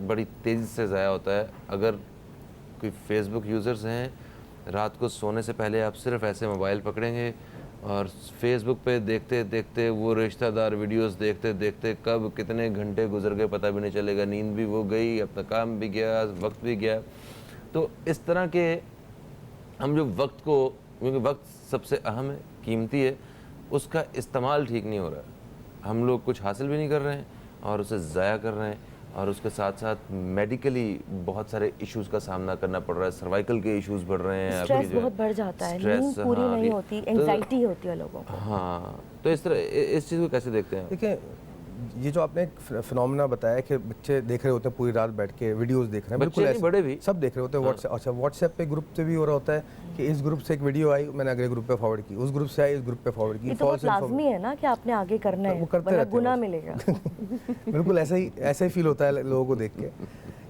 بڑی تیزی سے ضائع ہوتا ہے. اگر کوئی فیس بک یوزرز ہیں, رات کو سونے سے پہلے آپ صرف ایسے موبائل پکڑیں گے اور فیس بک پہ دیکھتے دیکھتے وہ رشتہ دار ویڈیوز دیکھتے دیکھتے کب کتنے گھنٹے گزر گئے پتہ بھی نہیں چلے گا, نیند بھی وہ گئی, اپنا کام بھی گیا, وقت بھی گیا. تو اس طرح کے ہم جو وقت کو, کیونکہ وقت سب سے اہم ہے, قیمتی ہے, اس کا استعمال ٹھیک نہیں ہو رہا ہے. ہم لوگ کچھ حاصل بھی نہیں کر رہے ہیں اور اسے ضائع کر رہے ہیں, اور اس کے ساتھ ساتھ میڈیکلی بہت سارے ایشوز کا سامنا کرنا پڑ رہا ہے. سروائیکل کے ایشوز بڑھ رہے ہیں, اسٹریس بہت بڑھ جاتا ہے, نیند پوری نہیں ہوتی, انگزائٹی ہوتی ہے لوگوں کو. ہاں, تو اس طرح اس چیز کو کیسے دیکھتے ہیں؟ دیکھیں, یہ جو آپ نے فنومنا بتایا کہ بچے دیکھ رہے ہوتے ہیں پوری رات بیٹھ کے ویڈیوز دیکھ رہے ہیں, بالکل ایسے بڑے بھی سب دیکھ رہے ہوتے ہیں. اچھا, واٹس ایپ پہ گروپ سے بھی ہو رہا ہوتا ہے کہ اس گروپ سے ایک ویڈیو آئی, میں نے اگلے گروپ پہ فارورڈ کی, اس گروپ سے آئی, اس گروپ پہ فارورڈ کی. یہ تو بہت لازمی ہے نا کہ آپ نے آگے کرنا ہے, وہ کرتے ورنہ رہتے ہیں گناہ ملے گا. بالکل ایسا ہی فیل ہوتا ہے لوگوں کو دیکھ کے.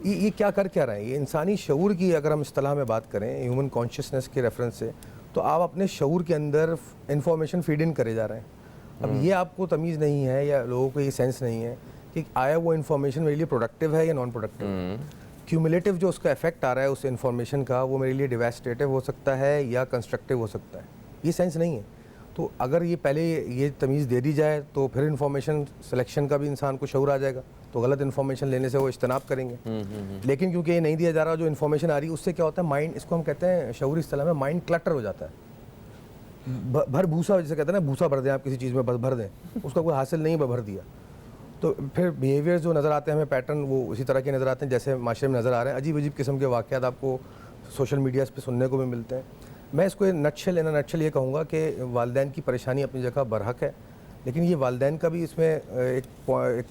یہ کیا کر کیا رہے ہیں, یہ انسانی شعور کی اگر ہم اصطلاح میں بات کریں, ہیومن کانشیسنس کے ریفرنس سے, تو آپ اپنے شعور کے اندر انفارمیشن فیڈ ان کرے جا رہے ہیں. اب یہ آپ کو تمیز نہیں ہے یا لوگوں کو یہ سینس نہیں ہے کہ آیا وہ انفارمیشن میرے لیے پروڈکٹیو ہے یا نان پروڈکٹیو. کیومولیٹیو جو اس کا افیکٹ آ رہا ہے اس انفارمیشن کا, وہ میرے لیے ڈیواسٹیٹیو ہو سکتا ہے یا کنسٹرکٹیو ہو سکتا ہے. یہ سینس نہیں ہے. تو اگر یہ پہلے یہ تمیز دے دی جائے تو پھر انفارمیشن سلیکشن کا بھی انسان کو شعور آ جائے گا, تو غلط انفارمیشن لینے سے وہ اجتناب کریں گے. لیکن کیونکہ یہ نہیں دیا جا رہا, جو انفارمیشن آ رہی ہے اس سے کیا ہوتا ہے, مائنڈ, اس کو ہم کہتے ہیں شعوری اصطلاح میں مائنڈ کلٹر ہو جاتا ہے. بھر بھوسا جیسے کہتے ہیں نا, بھوسا بھر دیں آپ کسی چیز میں, بس بھر دیں, اس کا کوئی حاصل نہیں بھر دیا. تو پھر بیہیویئر جو نظر آتے ہیں ہمیں پیٹرن, وہ اسی طرح کے نظر آتے ہیں جیسے معاشرے میں نظر آ رہے ہیں. عجیب عجیب قسم کے واقعات آپ کو سوشل میڈیاز پہ سننے کو بھی ملتے ہیں. میں اس کو نٹشل یہ کہوں گا کہ والدین کی پریشانی اپنی جگہ برحق ہے, لیکن یہ والدین کا بھی اس میں ایک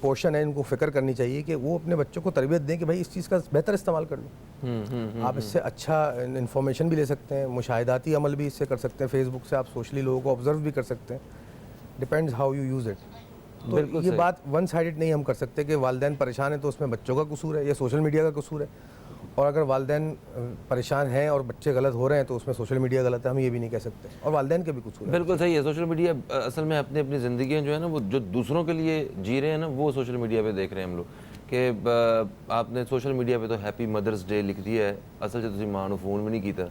پورشن ہے, ان کو فکر کرنی چاہیے کہ وہ اپنے بچوں کو تربیت دیں کہ بھائی اس چیز کا بہتر استعمال کر لیں. آپ اس سے اچھا انفارمیشن بھی لے سکتے ہیں, مشاہداتی عمل بھی اس سے کر سکتے ہیں. فیس بک سے آپ سوشلی لوگوں کو آبزرو بھی کر سکتے ہیں. Depends how you use it. تو یہ بات ون سائڈڈ نہیں ہم کر سکتے کہ والدین پریشان ہیں تو اس میں بچوں کا قصور ہے یا سوشل میڈیا کا قصور ہے, اور اگر والدین پریشان ہیں اور بچے غلط ہو رہے ہیں تو اس میں سوشل میڈیا غلط ہے, ہم یہ بھی نہیں کہہ سکتے, اور والدین کے بھی قصور ہے. بالکل صحیح ہے. سوشل میڈیا اصل میں اپنی زندگیاں جو ہے نا, وہ جو دوسروں کے لیے جی رہے ہیں نا, وہ سوشل میڈیا پہ دیکھ رہے ہیں ہم لوگ. کہ آپ نے سوشل میڈیا پہ تو ہیپی مدرس ڈے لکھ دیا ہے, اصل سے تسی ماں نو فون بھی نہیں کیتا,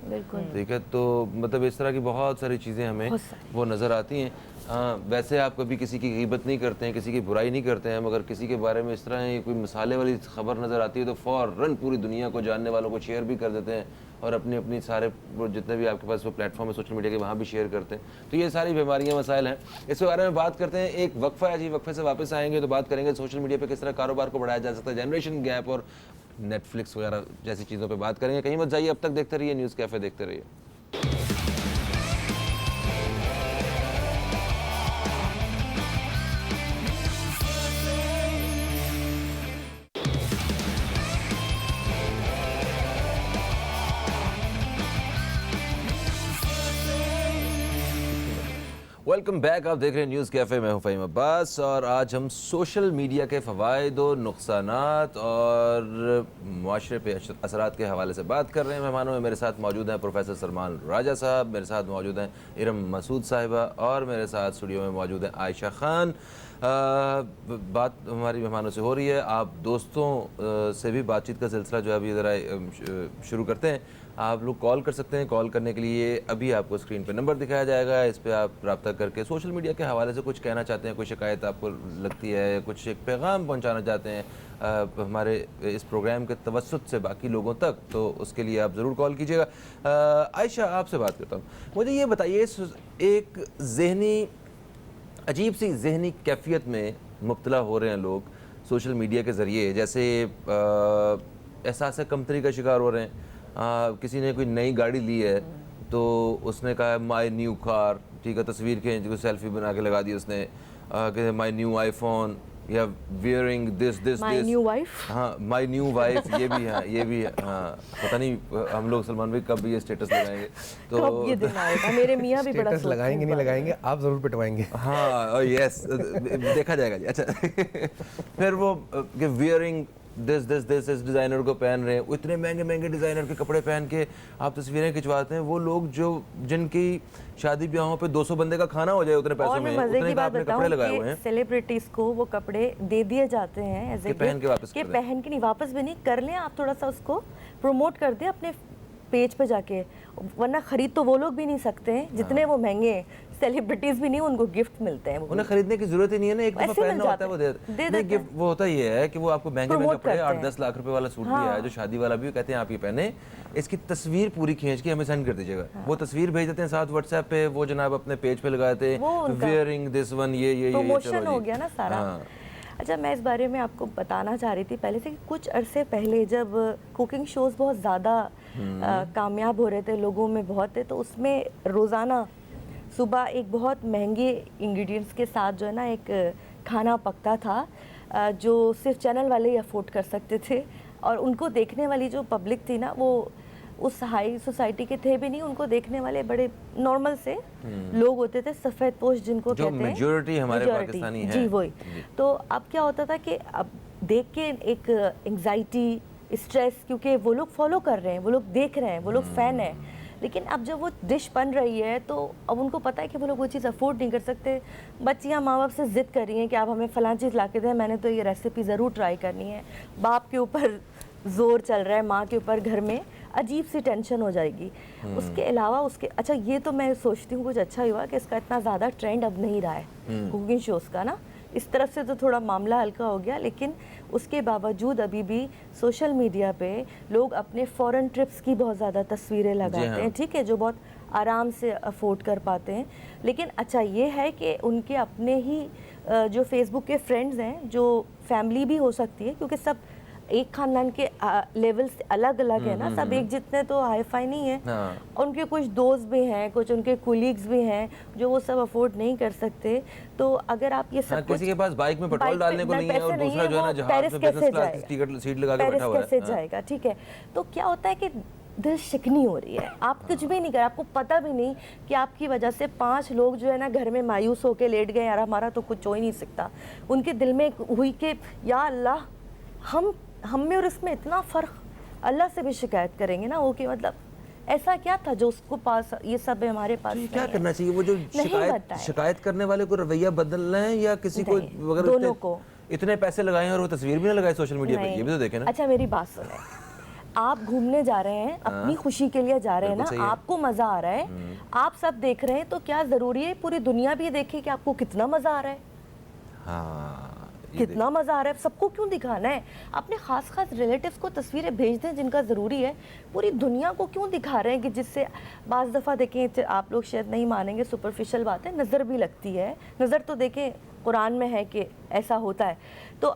ٹھیک ہے. تو مطلب اس طرح کی بہت ساری چیزیں ہمیں وہ نظر آتی ہیں. ہاں ویسے آپ کبھی کسی کی غیبت نہیں کرتے ہیں, کسی کی برائی نہیں کرتے ہیں, مگر کسی کے بارے میں اس طرح کوئی مسالے والی خبر نظر آتی ہے تو فوراً پوری دنیا کو, جاننے والوں کو شیئر بھی کر دیتے ہیں, اور اپنی سارے جتنے بھی آپ کے پاس وہ پلیٹ فارم ہے سوشل میڈیا کے وہاں بھی شیئر کرتے ہیں. تو یہ ساری بیماریاں مسائل ہیں, اس کے بارے میں بات کرتے ہیں. ایک وقفہ ہے جی, وقفے سے واپس آئیں گے تو بات کریں گے سوشل میڈیا پہ کس طرح کاروبار کو بڑھایا جا سکتا ہے, جنریشن گیپ اور نیٹ فلکس وغیرہ جیسی چیزوں پہ بات کریں گے. کہیں مت جائیے, اب تک دیکھتے رہیے نیوز کیفے, دیکھتے رہیے. ویلکم بیک, آپ دیکھ رہے ہیں نیوز کیفے, میں ہوں فہیم عباس, اور آج ہم سوشل میڈیا کے فوائد و نقصانات اور معاشرے پہ اثرات کے حوالے سے بات کر رہے ہیں. مہمانوں میں میرے ساتھ موجود ہیں پروفیسر سلمان راجہ صاحب, میرے ساتھ موجود ہیں ارم مسعود صاحبہ, اور میرے ساتھ اسٹوڈیو میں موجود ہیں عائشہ خان. بات ہماری مہمانوں سے ہو رہی ہے, آپ دوستوں سے بھی بات چیت کا سلسلہ جو ہے ابھی ذرا شروع کرتے ہیں. آپ لوگ کال کر سکتے ہیں, کال کرنے کے لیے ابھی آپ کو اسکرین پہ نمبر دکھایا جائے گا, اس پہ آپ رابطہ کر کے سوشل میڈیا کے حوالے سے کچھ کہنا چاہتے ہیں, کوئی شکایت آپ کو لگتی ہے, کچھ ایک پیغام پہنچانا چاہتے ہیں ہمارے اس پروگرام کے توسط سے باقی لوگوں تک, تو اس کے لیے آپ ضرور کال کیجیے گا. عائشہ آپ سے بات کرتا ہوں, مجھے یہ بتائیے, ایک عجیب سی ذہنی کیفیت میں مبتلا ہو رہے ہیں لوگ سوشل میڈیا کے ذریعے, جیسے احساس کمتری کا شکار ہو رہے ہیں. کسی نے کوئی نئی گاڑی لی ہے تو اس نے کہا مائی نیو کار, ٹھیک ہے, تصویر کھینچ کے سیلفی بنا کے لگا دی اس نے, کہ مائی نیو آئی فون, یا wearing this my new wife, ہاں مائی نیو وائف, یہ بھی ہے, یہ بھی ہے. ہاں پتہ نہیں ہم لوگ سلمان بھائی کب یہ اسٹیٹس لگائیں گے, تو یہ دن آئے گا. میرے میاں بھی بڑا لگائیں گے نہیں لگائیں گے, آپ ضرور پٹوائیں گے. ہاں یس, دیکھا جائے گا جی. اچھا پھر وہ کہ ویئرنگ دس اس ڈیزائنر کو پہن رہے ہیں, اتنے مہنگے ڈیزائنر کے کپڑے پہن کے آپ تصویریں کھنچواتے ہیں. وہ لوگ جن کی شادی بیاہوں پہ 200 بندے کا کھانا ہو جائے اتنے پیسوں میں, اتنے کا آپ نے کپڑے لگائے ہوئے ہیں. سیلیبریٹیز کو وہ کپڑے دے دیے جاتے ہیں ایز اے پہن کے واپس کہ پہن کے نہیں, واپس بھی نہیں کر لیں آپ, تھوڑا سا اس کو پروموٹ کر دیں اپنے پیج پہ جا کے, ورنہ خرید تو وہ لوگ بھی نہیں سکتے ہیں جتنے وہ مہنگے ہیں. سیلیبریٹیز بھی نہیں, ان کو گفٹ ملتے ہیں, انہیں خریدنے کی ضرورت ہی نہیں ہے نا, ایک دفعہ پہننا ہوتا ہے وہ دے دیتے ہیں. وہ ہوتا یہ ہے کہ وہ آپ کو مہنگے کپڑے 8-10 لاکھ روپے والا سوٹ بھی ہے جو شادی والا بھی, کہتے ہیں آپ یہ پہنے, اس کی تصویر پوری کھینچ کے ہمیں سینڈ کر دیجیے گا. وہ تصویر بھیج دیتے ہیں ساتھ واٹس ایپ پہ, وہ جناب اپنے پیج پہ لگاتے ہیں ویئرنگ دس ون, یہ پروموشن ہو گیا نا سارا. اچھا, میں اس بارے میں آپ کو بتانا چاہ رہی تھی پہلے سے, کہ کچھ عرصے پہلے جب کوکنگ شوز بہت زیادہ کامیاب ہو رہے تھے, لوگوں میں بہت تھے, تو اس میں روزانہ صبح ایک بہت مہنگے انگریڈینٹس کے ساتھ جو ہے نا ایک کھانا پکتا تھا, جو صرف چینل والے ہی افورڈ کر سکتے تھے, اور ان کو دیکھنے والی جو پبلک تھی نا وہ اس ہائی سوسائٹی کے تھے بھی نہیں, ان کو دیکھنے والے بڑے نارمل سے لوگ ہوتے تھے, سفید پوش جن کو کہتے ہیں, میجورٹی ہمارے پاکستانی ہیں. جی وہی. تو اب کیا ہوتا تھا کہ اب دیکھ کے ایک انگزائٹی, اسٹریس, کیونکہ وہ لوگ فالو کر رہے ہیں, وہ لوگ دیکھ رہے ہیں, وہ لوگ فین ہیں, لیکن اب جب وہ ڈش بن رہی ہے تو اب ان کو پتہ ہے کہ وہ لوگ وہ چیز افورڈ نہیں کر سکتے. بچیاں ماں باپ سے ضد کر رہی ہیں کہ آپ ہمیں فلاں چیز لا کے دیں, میں نے تو یہ ریسیپی ضرور ٹرائی کرنی ہے. باپ کے اوپر زور چل رہا ہے, ماں کے اوپر گھر میں عجیب سی ٹینشن ہو جائے گی. اس کے علاوہ اچھا, یہ تو میں سوچتی ہوں کچھ اچھا ہی ہوا کہ اس کا اتنا زیادہ ٹرینڈ اب نہیں رہا ہے کوکنگ شوز کا نا, اس طرف سے تو تھوڑا معاملہ ہلکا ہو گیا, لیکن اس کے باوجود ابھی بھی سوشل میڈیا پہ لوگ اپنے فورن ٹرپس کی بہت زیادہ تصویریں لگاتے ہیں, ٹھیک ہے, جو بہت آرام سے افورڈ کر پاتے ہیں. لیکن اچھا یہ ہے کہ ان کے اپنے ہی جو فیس بک کے فرینڈز ہیں, جو فیملی بھی ہو سکتی ہے, کیونکہ سب ایک خاندان کے لیولز الگ الگ ہیں نا, سب ایک جتنے تو ہائی فائی نہیں ہیں. ان کے کچھ دوست بھی ہیں, کچھ ان کے کولیگز بھی ہیں جو وہ سب افورڈ نہیں کر سکتے. تو اگر آپ یہ سب کسی کے پاس بائک میں پیٹرول ڈالنے کو نہیں ہے, اور دوسرا جو ہے نا جہاز میں بزنس کلاس کی سیٹ لگا کے بیٹھا ہوا ہے, کیسے جائے گا, ٹھیک ہے. تو کیا ہوتا ہے کہ دل شکنی ہو رہی ہے, آپ کچھ بھی نہیں کر, آپ کو پتہ بھی نہیں کہ آپ کی وجہ سے 5 لوگ جو ہے نا گھر میں مایوس ہو کے لیٹ گئے, یار ہمارا تو کچھ ہو ہی نہیں سکتا. ان کے دل میں ہوئی کہ یا اللہ, ہم میں اور اس میں اتنا فرق, اللہ سے بھی شکایت کریں گے نا وہ, کہ مطلب ایسا کیا تھا جو اس کو پاس یہ سب ہمارے پاس. کیا کرنا چاہیے, وہ جو شکایت کرنے والے کو رویہ بدلنا ہے, یا کسی کو دونوں کو اتنے پیسے لگائیں اور وہ تصویر بھی نہ لگائے سوشل میڈیا پہ, یہ بھی تو دیکھیں نا. اچھا میری بات سنیں, آپ گھومنے جا رہے ہیں اپنی خوشی کے لیے جا رہے ہیں نا, آپ کو مزہ آ رہا ہے, آپ سب دیکھ رہے ہیں, تو کیا ضروری ہے پوری دنیا بھی دیکھے کہ آپ کو کتنا مزہ آ رہا ہے, کتنا مزہ آ رہا ہے. سب کو کیوں دکھانا ہے؟ اپنے خاص ریلیٹیوز کو تصویریں بھیج دیں جن کا ضروری ہے. پوری دنیا کو کیوں دکھا رہے ہیں کہ جس سے بعض دفعہ دیکھیں, آپ لوگ شاید نہیں مانیں گے, سپرفیشل بات ہے, نظر بھی لگتی ہے. نظر تو دیکھیں قرآن میں ہے کہ ایسا ہوتا ہے, تو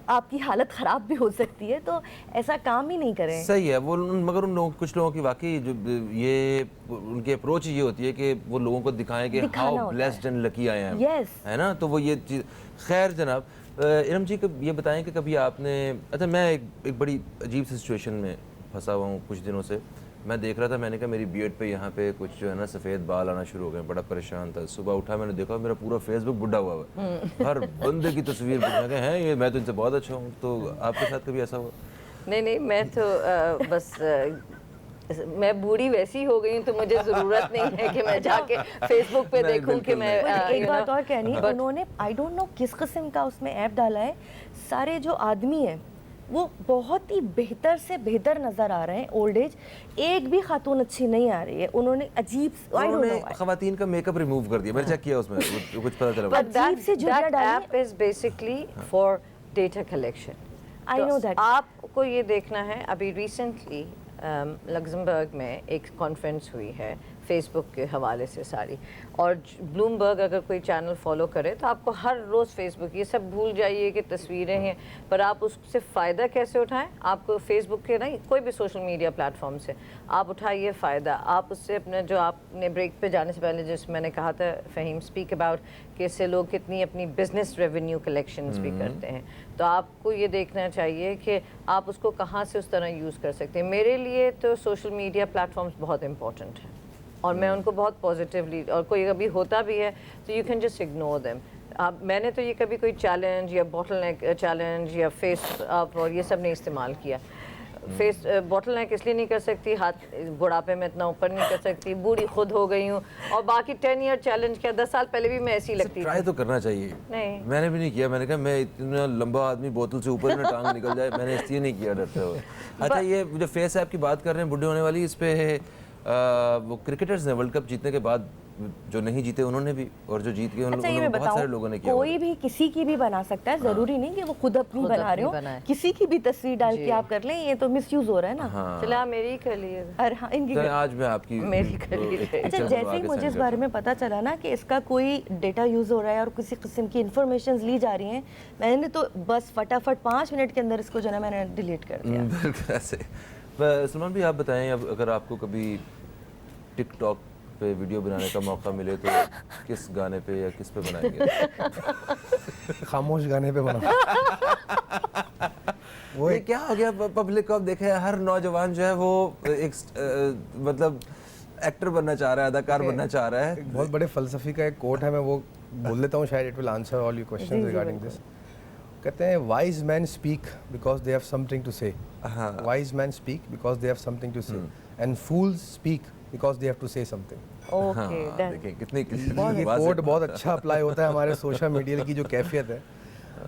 آپ کی حالت خراب بھی ہو سکتی ہے, تو ایسا کام ہی نہیں کریں. صحیح ہے وہ, مگر ان لوگوں کچھ لوگوں کی واقعی جو یہ ان کی اپروچ یہ ہوتی ہے کہ وہ لوگوں کو دکھائیں کہ ہاؤ بلیسڈ اینڈ لکی آئے ہیں, ہے نا, تو وہ یہ چیز. خیر جناب, ارم جی یہ بتائیں کہ کبھی آپ نے, اچھا میں ایک بڑی عجیب سی سچویشن میں پھنسا ہوا ہوں کچھ دنوں سے. میں دیکھ رہا تھا, میں نے کہا میری بیئرڈ پہ یہاں پہ کچھ جو ہے نا سفید بال آنا شروع ہو گئے, بڑا پریشان تھا. صبح اٹھا میں نے دیکھا میرا پورا فیس بک بڈھا ہوا ہے, ہر بندے کی تصویر میں کہ ہیں یہ, میں تو ان سے بہت اچھا ہوں. تو آپ کے ساتھ کبھی ایسا ہوا؟ نہیں, میں تو بس میں بوڑھی ویسی ہو گئی ہوں, تو مجھے ضرورت نہیں ہے کہ میں جا کے فیس بک پہ دیکھوں کہ میں. ایک بات اور کہنی, انہوں نے آئی ڈونٹ نو کس قسم کا اس میں ایپ ڈالا ہے, سارے جو آدمی ہیں وہ بہت ہی بہتر سے بہتر نظر آ رہے ہیں. اولڈ ایج ایک بھی خاتون اچھی نہیں آ رہی ہے. انہوں نے عجیب خواتین کا میک اپ ریموو کر دیا, میں نے چیک کیا اس میں کچھ پتہ چلا. عجیب سے جھریاں ڈالی. App is basically for data collection. I know that. آپ کو یہ دیکھنا ہے, ابھی ریسنٹلی لگزمبرگ میں ایک کانفرنس ہوئی ہے فیس بک کے حوالے سے ساری, اور بلومبرگ اگر کوئی چینل فالو کرے تو آپ کو ہر روز فیس بک, یہ سب بھول جائیے کہ تصویریں ہیں, پر آپ اس سے فائدہ کیسے اٹھائیں. آپ کو فیس بک کے نہیں, کوئی بھی سوشل میڈیا پلیٹ فارم سے آپ اٹھائیے فائدہ. آپ اس سے اپنے, جو آپ نے بریک پہ جانے سے پہلے جس میں نے کہا تھا فہیم اسپیک اباؤٹ کہ اس سے لوگ کتنی اپنی بزنس ریونیو کلیکشنز بھی کرتے ہیں, تو آپ کو یہ دیکھنا چاہیے کہ آپ اس کو کہاں سے اس طرح یوز کر سکتے ہیں. میرے لیے تو سوشل میڈیا پلیٹ فارمز بہت امپورٹنٹ ہیں, اور میں ان کو بہت پازیٹیولی, اور کوئی کبھی ہوتا بھی ہے تو you can just ignore them. میں نے تو یہ کبھی کوئی چیلنج یا باٹل نیک چیلنج یا فیس اپ اور یہ سب نہیں استعمال کیا. فیس باٹل نیک اس لیے نہیں کر سکتی, ہاتھ بڑھاپے میں اتنا اوپر نہیں کر سکتی, بوڑھی خود ہو گئی ہوں, اور باقی 10 ایئر چیلنج کیا, 10 سال پہلے بھی میں ایسی لگتی تھی. ٹرائی تو کرنا چاہیے. نہیں, میں نے بھی نہیں کیا. میں نے کہا میں اتنا لمبا آدمی بوتل سے اوپر نہ ٹانگ نکل جائے, میں نے اس لیے نہیں کیا ڈرتے ہوئے. اچھا یہ جو فیس ایپ کی بات کر رہے ہیں بڈھے ہونے والی, اس پہ وہ کرکٹرز نے ورلڈ کپ جیتنے کے بعد جو نہیں جیتے انہوں نے بھی, اور جو جیت گئے ان لوگوں نے, بہت سارے لوگوں نے کیا. کوئی بھی کسی کی بھی بنا سکتا ہے, ضروری نہیں کہ وہ خود اپنی بنا رہے ہو, کسی کی بھی تصویر ڈال کے آپ کر لیں, یہ تو مس یوز ہو رہا ہے نا. چلے آپ میری کر لیے, آج میں آپ کی میری کر لیے. اچھا جیسے ہی مجھے اس بارے میں پتا چلا نا کہ اس کا کوئی ڈیٹا یوز ہو رہا ہے اور کسی قسم کی انفارمیشنز لی جا رہی ہیں, میں نے تو بس فٹافٹ 5 منٹ کے اندر اس کو جو ہے نا میں نے ڈیلیٹ کر دیا. سلمان بھی آپ بتائیں, اب اگر آپ کو کبھی ٹک ٹاک پہ ویڈیو بنانے کا موقع ملے تو کس گانے پہ یا کس پہ بنائیں گے؟ خاموش گانے پہ بنا. وہ کیا ہو گیا پبلک کو, اب دیکھیں ہر نوجوان جو ہے وہ ایک مطلب ایکٹر بننا چاہ رہا ہے, اداکار بننا چاہ رہا ہے. بہت بڑے فلسفی کا ایک کوٹ ہے, میں وہ بول دیتا ہوں, شاید it will answer all your questions regarding this. کہتے ہیں wise men speak because they have something to say. Wise men speak because they have something to say, and fools speak because they have to say something. Okay, دیکھیں کتنی یہ کوٹ بہت اچھا apply ہوتا ہے ہمارے social media کی جو کیفیت ہے.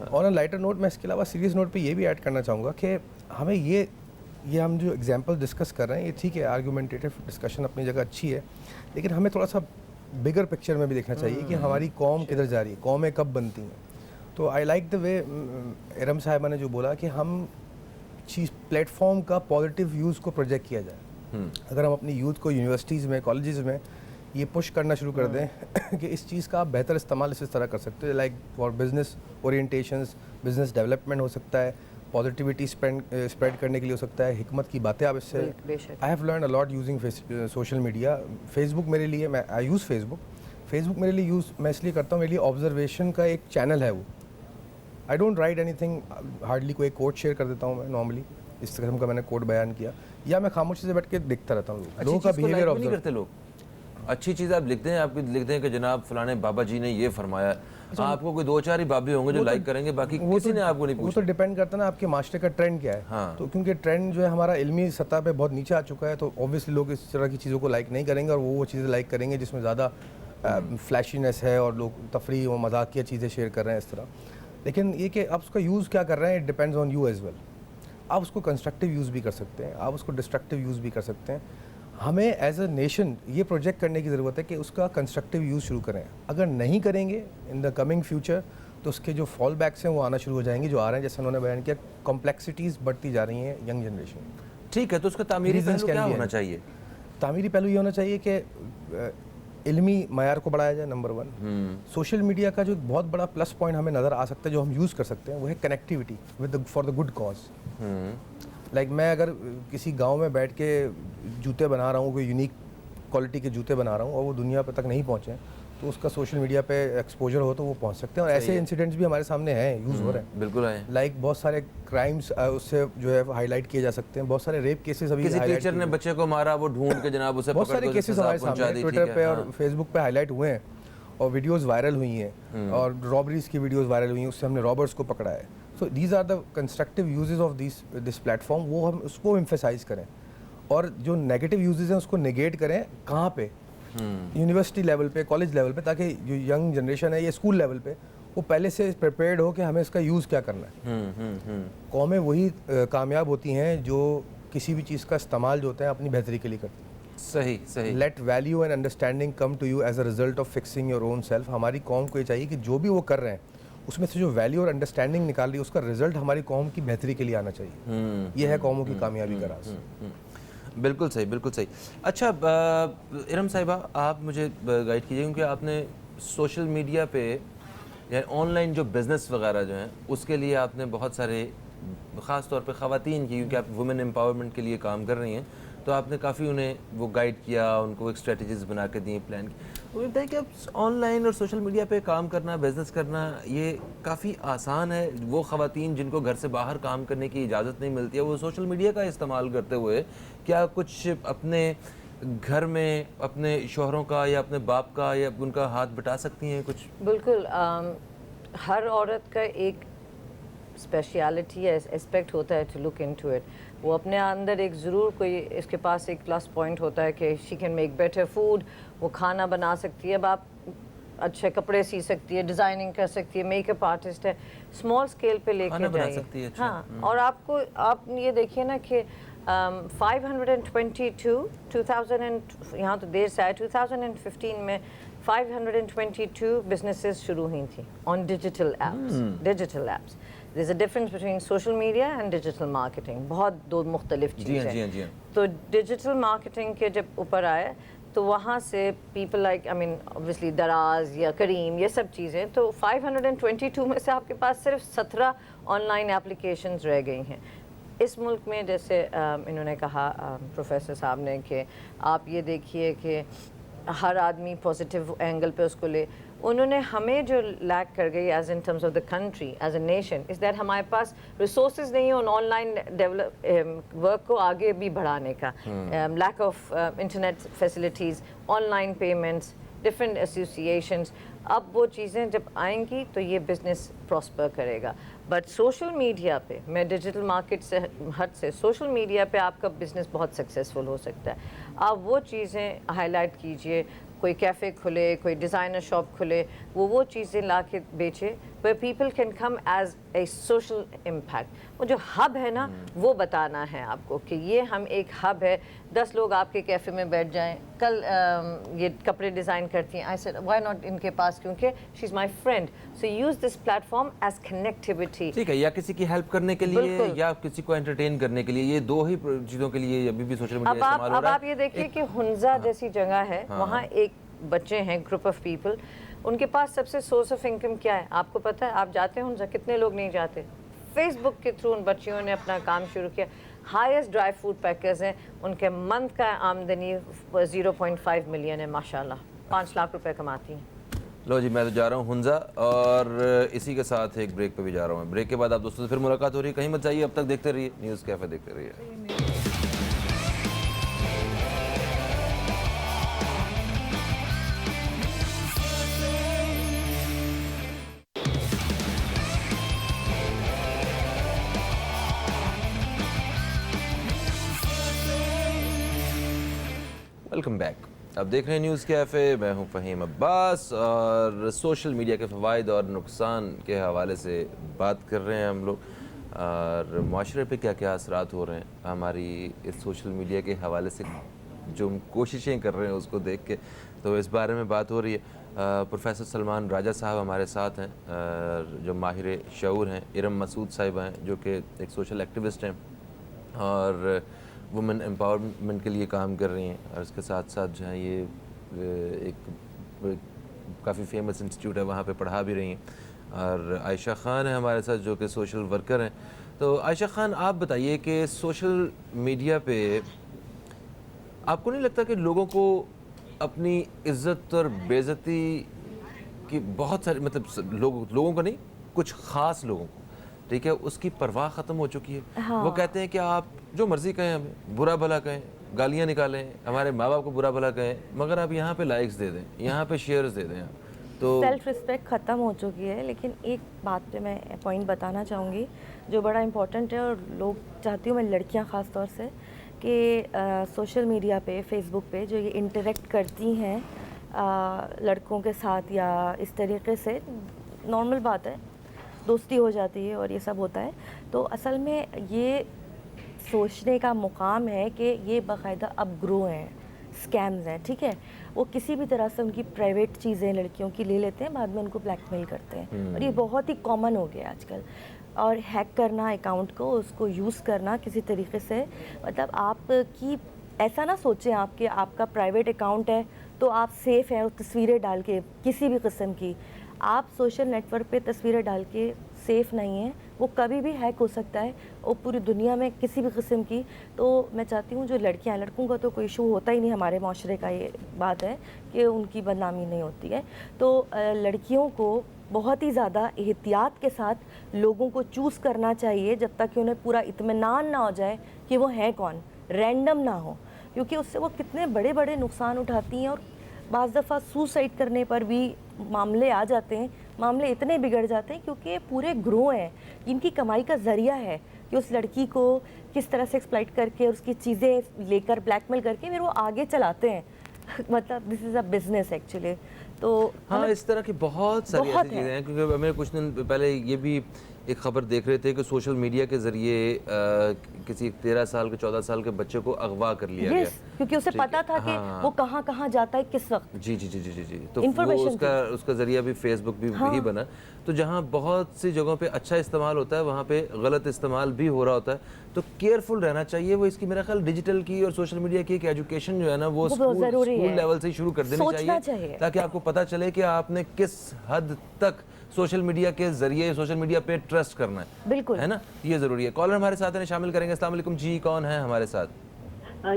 اور لائٹر نوٹ میں اس کے علاوہ سیریس نوٹ پہ یہ بھی ایڈ کرنا چاہوں گا کہ ہمیں یہ ہم جو ایگزامپل ڈسکس کر رہے ہیں, یہ ٹھیک ہے, آرگومنٹیٹیو ڈسکشن اپنی جگہ اچھی ہے, لیکن ہمیں تھوڑا سا بگر پکچر میں بھی دیکھنا چاہیے کہ ہماری قوم کدھر جا رہی ہے, قومیں کب بنتی ہیں. تو آئی لائک دا وے ارم صاحبہ نے جو بولا کہ ہم چیز پلیٹ فارم کا پازیٹیو یوز کو پروجیکٹ کیا جائے. اگر ہم اپنی یوتھ کو یونیورسٹیز میں, کالجز میں یہ پش کرنا شروع کر دیں کہ اس چیز کا آپ بہتر استعمال اس طرح کر سکتے ہیں, like for business orientations, business development ہو سکتا ہے, پازیٹیوٹی اسپریڈ کرنے کے لیے ہو سکتا ہے, حکمت کی باتیں آپ اس سے. I have learned a lot using social media. Facebook میرے لیے, میں آئی یوز فیس بک میرے لیے یوز میں اس لیے کرتا ہوں, میرے لیے آبزرویشن کا ایک چینل ہے وہ. I don't write any thing, hardly کوئی کوٹ شیئر کر دیتا ہوں میں نارملی, اس قسم کا میں نے کوٹ بیان کیا, یا میں خاموشی سے بیٹھ کے دیکھتا رہتا ہوں لوگوں کا بیہیویئر آبزرو کرتے. لوگ اچھی چیز آپ لکھتے ہیں, آپ لکھتے ہیں کہ جناب فلانے بابا جی نے یہ فرمایا, آپ کو کوئی 2-4 ہی بابے ہوں گے جو لائک کریں گے, باقی کسی نے آپ کو نہیں پوچھا. وہ تو ڈیپینڈ کرتا ہے نا آپ کے معاشرے کا ٹرینڈ کیا ہے. تو کیونکہ ٹرینڈ جو ہے ہمارا علمی سطح پہ بہت نیچے آ چکا ہے, تو اوبیسلی لوگ اس طرح کی چیزوں کو لائک نہیں کریں گے, اور وہ چیزیں لائک کریں گے جس میں زیادہ فلیشینس ہے اور لوگ تفریح و مذاقیہ چیزیں شیئر کر رہے ہیں اس طرح. لیکن یہ کہ آپ اس کا یوز کیا کر رہے ہیں, it depends on you as well. آپ اس کو کنسٹرکٹیو یوز بھی کر سکتے ہیں, آپ اس کو ڈسٹرکٹیو یوز بھی کر سکتے ہیں. ہمیں ایز اے نیشن یہ پروجیکٹ کرنے کی ضرورت ہے کہ اس کا کنسٹرکٹیو یوز شروع کریں. اگر نہیں کریں گے ان دا کمنگ فیوچر تو اس کے جو فال بیکس ہیں وہ آنا شروع ہو جائیں گے, جو آ رہے ہیں جیسے انہوں نے بیان کیا, کمپلیکسٹیز بڑھتی جا رہی ہیں ینگ جنریشن. ٹھیک ہے, تو اس کا تعمیری پہلو کیا ہونا چاہیے؟ تعمیری پہلو یہ ہونا چاہیے کہ علمی معیار کو بڑھایا جائے. نمبر 1, سوشل میڈیا کا جو بہت بڑا پلس پوائنٹ ہمیں نظر آ سکتا ہے جو ہم یوز کر سکتے ہیں وہ ہے connectivity for the good cause. Like میں اگر کسی گاؤں میں بیٹھ کے جوتے بنا رہا ہوں, کوئی یونیک کوالٹی کے جوتے بنا رہا ہوں اور وہ دنیا پہ تک نہیں پہنچے, تو اس کا سوشل میڈیا پہ ایکسپوجر ہو تو وہ پہنچ سکتے ہیں. اور ایسے انسیڈنٹس بھی ہمارے سامنے ہیں, یوز ہو رہے ہیں. بالکل ہیں. لائک بہت سارے کرائمس اس سے جو ہے ہائی لائٹ کیے جا سکتے ہیں. بہت سارے ریپ کیسز ابھی کسی ٹیچر نے بچے کو مارا, وہ ڈھونڈ کے جناب اسے بہت سارے کیسز ہمارے سامنے ٹویٹر پہ اور فیس بک پہ ہائی لائٹ ہوئے ہیں اور ویڈیوز وائرل ہوئی ہیں, اور رابریز کی ویڈیوز وائرل ہوئی ہیں, اس سے ہم نے رابرس کو پکڑا ہے. So these are the constructive uses of this platform. وہ ہم اس کو ایمفیسائز کریں, اور جو نیگیٹو یوزز ہیں اس کو نیگیٹ کریں. کہاں پہ؟ یونیورسٹی لیول پہ, کالج لیول پہ, تاکہ جو ینگ جنریشن ہے یہ اسکول لیول پہ وہ پہلے سے پریپیئرڈ ہو کہ ہمیں اس کا یوز کیا کرنا ہے. قومیں وہی کامیاب ہوتی ہیں جو کسی بھی چیز کا استعمال جو ہوتا ہے اپنی بہتری کے لیے کرتی ہیں. صحیح. Let value and understanding come to you as a result of fixing your own self. ہماری قوم کو یہ چاہیے کہ جو بھی وہ کر رہے ہیں اس میں سے جو ویلیو اور انڈرسٹینڈنگ نکال رہی ہے اس کا رزلٹ ہماری قوم کی بہتری کے لیے آنا چاہیے. یہ ہے قوموں کی کامیابی کا راز. بالکل صحیح, بالکل صحیح. اچھا ارم صاحبہ, آپ مجھے گائیڈ کیجیے, کیونکہ آپ نے سوشل میڈیا پہ یعنی آن لائن جو بزنس وغیرہ جو ہیں اس کے لیے آپ نے بہت سارے, خاص طور پہ خواتین کی, کیونکہ آپ وومن امپاورمنٹ کے لیے کام کر رہی ہیں, تو آپ نے کافی انہیں وہ گائیڈ کیا, ان کو ایک اسٹریٹجیز بنا کے دیں, پلان کی. مجھے بتائیں کہ اب آن لائن اور سوشل میڈیا پہ کام کرنا, بزنس کرنا, یہ کافی آسان ہے. وہ خواتین جن کو گھر سے باہر کام کرنے کی اجازت نہیں ملتی ہے, وہ سوشل میڈیا کا استعمال کرتے ہوئے کیا کچھ اپنے گھر میں اپنے شوہروں کا یا اپنے باپ کا یا ان کا ہاتھ بٹا سکتی ہیں کچھ؟ بالکل. ہر عورت کا ایک اسپیشیلٹی ہے, اسپیکٹ ہوتا ہے ٹو لک انٹو اٹ. وہ اپنے اندر ایک ضرور کوئی اس کے پاس ایک پلس پوائنٹ ہوتا ہے کہ she can make better food, وہ کھانا بنا سکتی ہے. اب آپ اچھے کپڑے سی سکتی ہے, ڈیزائننگ کر سکتی ہے, میک اپ آرٹسٹ ہے, اسمال اسکیل پہ لے کے جائیے. ہاں, اور آپ یہ دیکھیے نا کہ 2000 یہاں تو دیر سے آئے, 2015 میں 522 بزنسز شروع ہوئی تھیں on digital apps. There's a difference between social media and digital marketing. بہت دو مختلف چیزیں ہیں. تو ڈیجیٹل مارکیٹنگ کے جب اوپر آئے تو وہاں سے پیپل لائک obviously دراز یا کریم, یہ سب چیزیں, تو 522 میں سے آپ کے پاس صرف 17 آن لائن اپلیکیشنز رہ گئی ہیں. اس ملک میں جیسے انہوں نے کہا پروفیسر صاحب نے کہ آپ یہ دیکھیے کہ ہر آدمی پازیٹیو اینگل پہ اس کو لے. انہوں نے ہمیں جو لیک کر گئی as in terms of the country, as a nation, is that ہمارے پاس ریسورسز نہیں ہیں آن لائن ورک کو آگے بھی بڑھانے کا. Lack of internet facilities, on line payments, different associations. اب وہ چیزیں جب آئیں گی تو یہ بزنس پراسپر کرے گا. بٹ سوشل میڈیا پہ, میں ڈیجیٹل مارکیٹ سے ہٹ سے, سوشل میڈیا پہ آپ کا بزنس بہت سکسیزفل ہو سکتا ہے. آپ وہ چیزیں ہائی لائٹ کیجئے, کوئی کیفے کھلے, کوئی ڈیزائنر شاپ کھلے, وہ چیزیں لا کے بیچے where people can come as a social impact. وہ جو ہب ہے نا, وہ بتانا ہے آپ کو کہ یہ ہم ایک ہب ہے. 10 لوگ آپ کے کیفے میں بیٹھ جائیں, کل یہ کپڑے ڈیزائن کرتی ہیں, I said why not ان کے پاس, کیونکہ she is my friend. So use this platform as connectivity. ٹھیک ہے, یا کسی کی ہیلپ کرنے کے لیے یا کسی کو انٹرٹین کرنے کے لیے, یہ دو ہی چیزوں کے لیے ابھی بھی سوشل میڈیا استعمال ہو رہا ہے. اب آپ یہ دیکھیے کہ ہنزا جیسی جگہ ہے, وہاں ایک بچے ہیں, گروپ آف پیپل, ان کے پاس سب سے سورس آف انکم کیا ہے آپ کو پتہ ہے؟ آپ جاتے ہیں ہنزا, کتنے لوگ نہیں جاتے؟ فیس بک کے تھرو ان بچیوں نے اپنا کام شروع کیا. ہائیسٹ ڈرائی فروٹ پیکرز ہیں, ان کے منتھ کا آمدنی 0.5 ملین ہے, ماشاءاللہ 5 لاکھ روپے کماتی ہیں. لو جی, میں تو جا رہا ہوں ہنزا, اور اسی کے ساتھ ایک بریک پہ بھی جا رہا ہوں. بریک کے بعد آپ دوستوں سے پھر ملاقات ہو رہی ہے, کہیں مت جائیے, اب تک دیکھتے رہیے نیوز کیفے, دیکھتے رہیے. Welcome back. اب دیکھ رہے ہیں نیوز کیفے, میں ہوں فہیم عباس, اور سوشل میڈیا کے فوائد اور نقصان کے حوالے سے بات کر رہے ہیں ہم لوگ. اور معاشرے پہ کیا کیا اثرات ہو رہے ہیں ہماری اس سوشل میڈیا کے حوالے سے جو ہم کوششیں کر رہے ہیں اس کو دیکھ کے، تو اس بارے میں بات ہو رہی ہے۔ پروفیسر سلمان راجہ صاحب ہمارے ساتھ ہیں جو ماہر شعور ہیں، ارم مسعود صاحبہ ہیں جو کہ ایک سوشل ایکٹیوسٹ ہیں اور وومن امپاورمنٹ کے لیے کام کر رہی ہیں، اور اس کے ساتھ ساتھ جو ہے یہ ایک کافی فیمس انسٹیٹیوٹ ہے وہاں پہ پڑھا بھی رہی ہیں، اور عائشہ خان ہے ہمارے ساتھ جو کہ سوشل ورکر ہیں۔ تو عائشہ خان آپ بتائیے کہ سوشل میڈیا پہ آپ کو نہیں لگتا کہ لوگوں کو اپنی عزت اور بے عزتی کی بہت ساری مطلب لوگوں کو نہیں، کچھ خاص لوگوں کو، ٹھیک ہے، اس کی پرواہ ختم ہو چکی ہے؟ وہ کہتے ہیں کہ آپ جو مرضی کہیں، ہمیں برا بھلا کہیں، گالیاں نکالیں، ہمارے ماں باپ کو برا بھلا کہیں، مگر آپ یہاں پہ لائکس دے دیں، یہاں پہ شیئرز دے دیں۔ تو سیلف رسپیکٹ ختم ہو چکی ہے۔ لیکن ایک بات پہ میں پوائنٹ بتانا چاہوں گی جو بڑا امپورٹنٹ ہے، اور لوگ چاہتی ہوں میں لڑکیاں خاص طور سے کہ سوشل میڈیا پہ فیس بک پہ جو یہ انٹریکٹ کرتی ہیں لڑکوں کے ساتھ یا اس طریقے سے، نارمل بات ہے، دوستی ہو جاتی ہے اور یہ سب ہوتا ہے، تو اصل میں یہ سوچنے کا مقام ہے کہ یہ باقاعدہ اب گرو ہیں، اسکیمز ہیں، ٹھیک ہے، وہ کسی بھی طرح سے ان کی پرائیویٹ چیزیں لڑکیوں کی لے لیتے ہیں، بعد میں ان کو بلیک میل کرتے ہیں، اور یہ بہت ہی کامن ہو گیا آج کل۔ اور ہیک کرنا اکاؤنٹ کو، اس کو یوز کرنا کسی طریقے سے، مطلب آپ کی ایسا نہ سوچیں آپ کہ آپ کا پرائیویٹ اکاؤنٹ ہے تو آپ سیف ہیں، اور تصویریں ڈال کے کسی بھی قسم کی، آپ سوشل نیٹ ورک پہ تصویریں ڈال کے سیف نہیں ہیں، وہ کبھی بھی ہیک ہو سکتا ہے، اور پوری دنیا میں کسی بھی قسم کی۔ تو میں چاہتی ہوں جو لڑکیاں، لڑکوں کا تو کوئی ایشو ہوتا ہی نہیں، ہمارے معاشرے کا یہ بات ہے کہ ان کی بدنامی نہیں ہوتی ہے، تو لڑکیوں کو بہت ہی زیادہ احتیاط کے ساتھ لوگوں کو چوز کرنا چاہیے جب تک کہ انہیں پورا اطمینان نہ ہو جائے کہ وہ ہیں کون، رینڈم نہ ہو، کیونکہ اس سے وہ کتنے بڑے بڑے نقصان اٹھاتی ہیں، اور بعض دفعہ سوسائڈ کرنے پر بھی معاملے آ جاتے ہیں، معاملے اتنے بگڑ جاتے ہیں کیونکہ پورے گروہ ہیں، ان کی کمائی کا ذریعہ ہے کہ اس لڑکی کو کس طرح سے ایکسپلائٹ کر کے، اس کی چیزیں لے کر بلیک میل کر کے پھر وہ آگے چلاتے ہیں، مطلب دس از اے بزنس ایکچولی۔ تو ہاں اس طرح کی بہت ساری ایسی چیزیں ہیں، کیونکہ ہمیں کچھ دن پہلے یہ بھی ایک خبر دیکھ رہے تھے کہ سوشل میڈیا کے ذریعے کسی 13 سال کے 14 سال کے بچے کو اغوا کر لیا گیا، کیونکہ اسے پتا تھا کہ وہ کہاں کہاں جاتا ہے کس وقت۔ جی جی جی جی جی جی تو وہ اس کا ذریعہ بھی فیس بک بھی ہی بنا۔ تو جہاں بہت سی جگہوں پہ اچھا استعمال ہوتا ہے وہاں پہ غلط استعمال بھی ہو رہا ہوتا ہے، تو کیئرفل رہنا چاہیے۔ وہ اس کی میرا خیال ڈیجیٹل کی اور سوشل میڈیا کی ایک ایجوکیشن جو ہے نا وہ اسکول لیول سے شروع کر دینی چاہیے، تاکہ آپ کو پتہ چلے کہ آپ نے کس حد تک سوشل میڈیا کے ذریعے سوشل میڈیا پہ ٹرسٹ کرنا ہے، بالکل ہے نا، یہ ضروری ہے۔ کالر ہمارے ساتھ ہیں، شامل کریں گے۔ السلام علیکم جی، کون ہے ہمارے ساتھ؟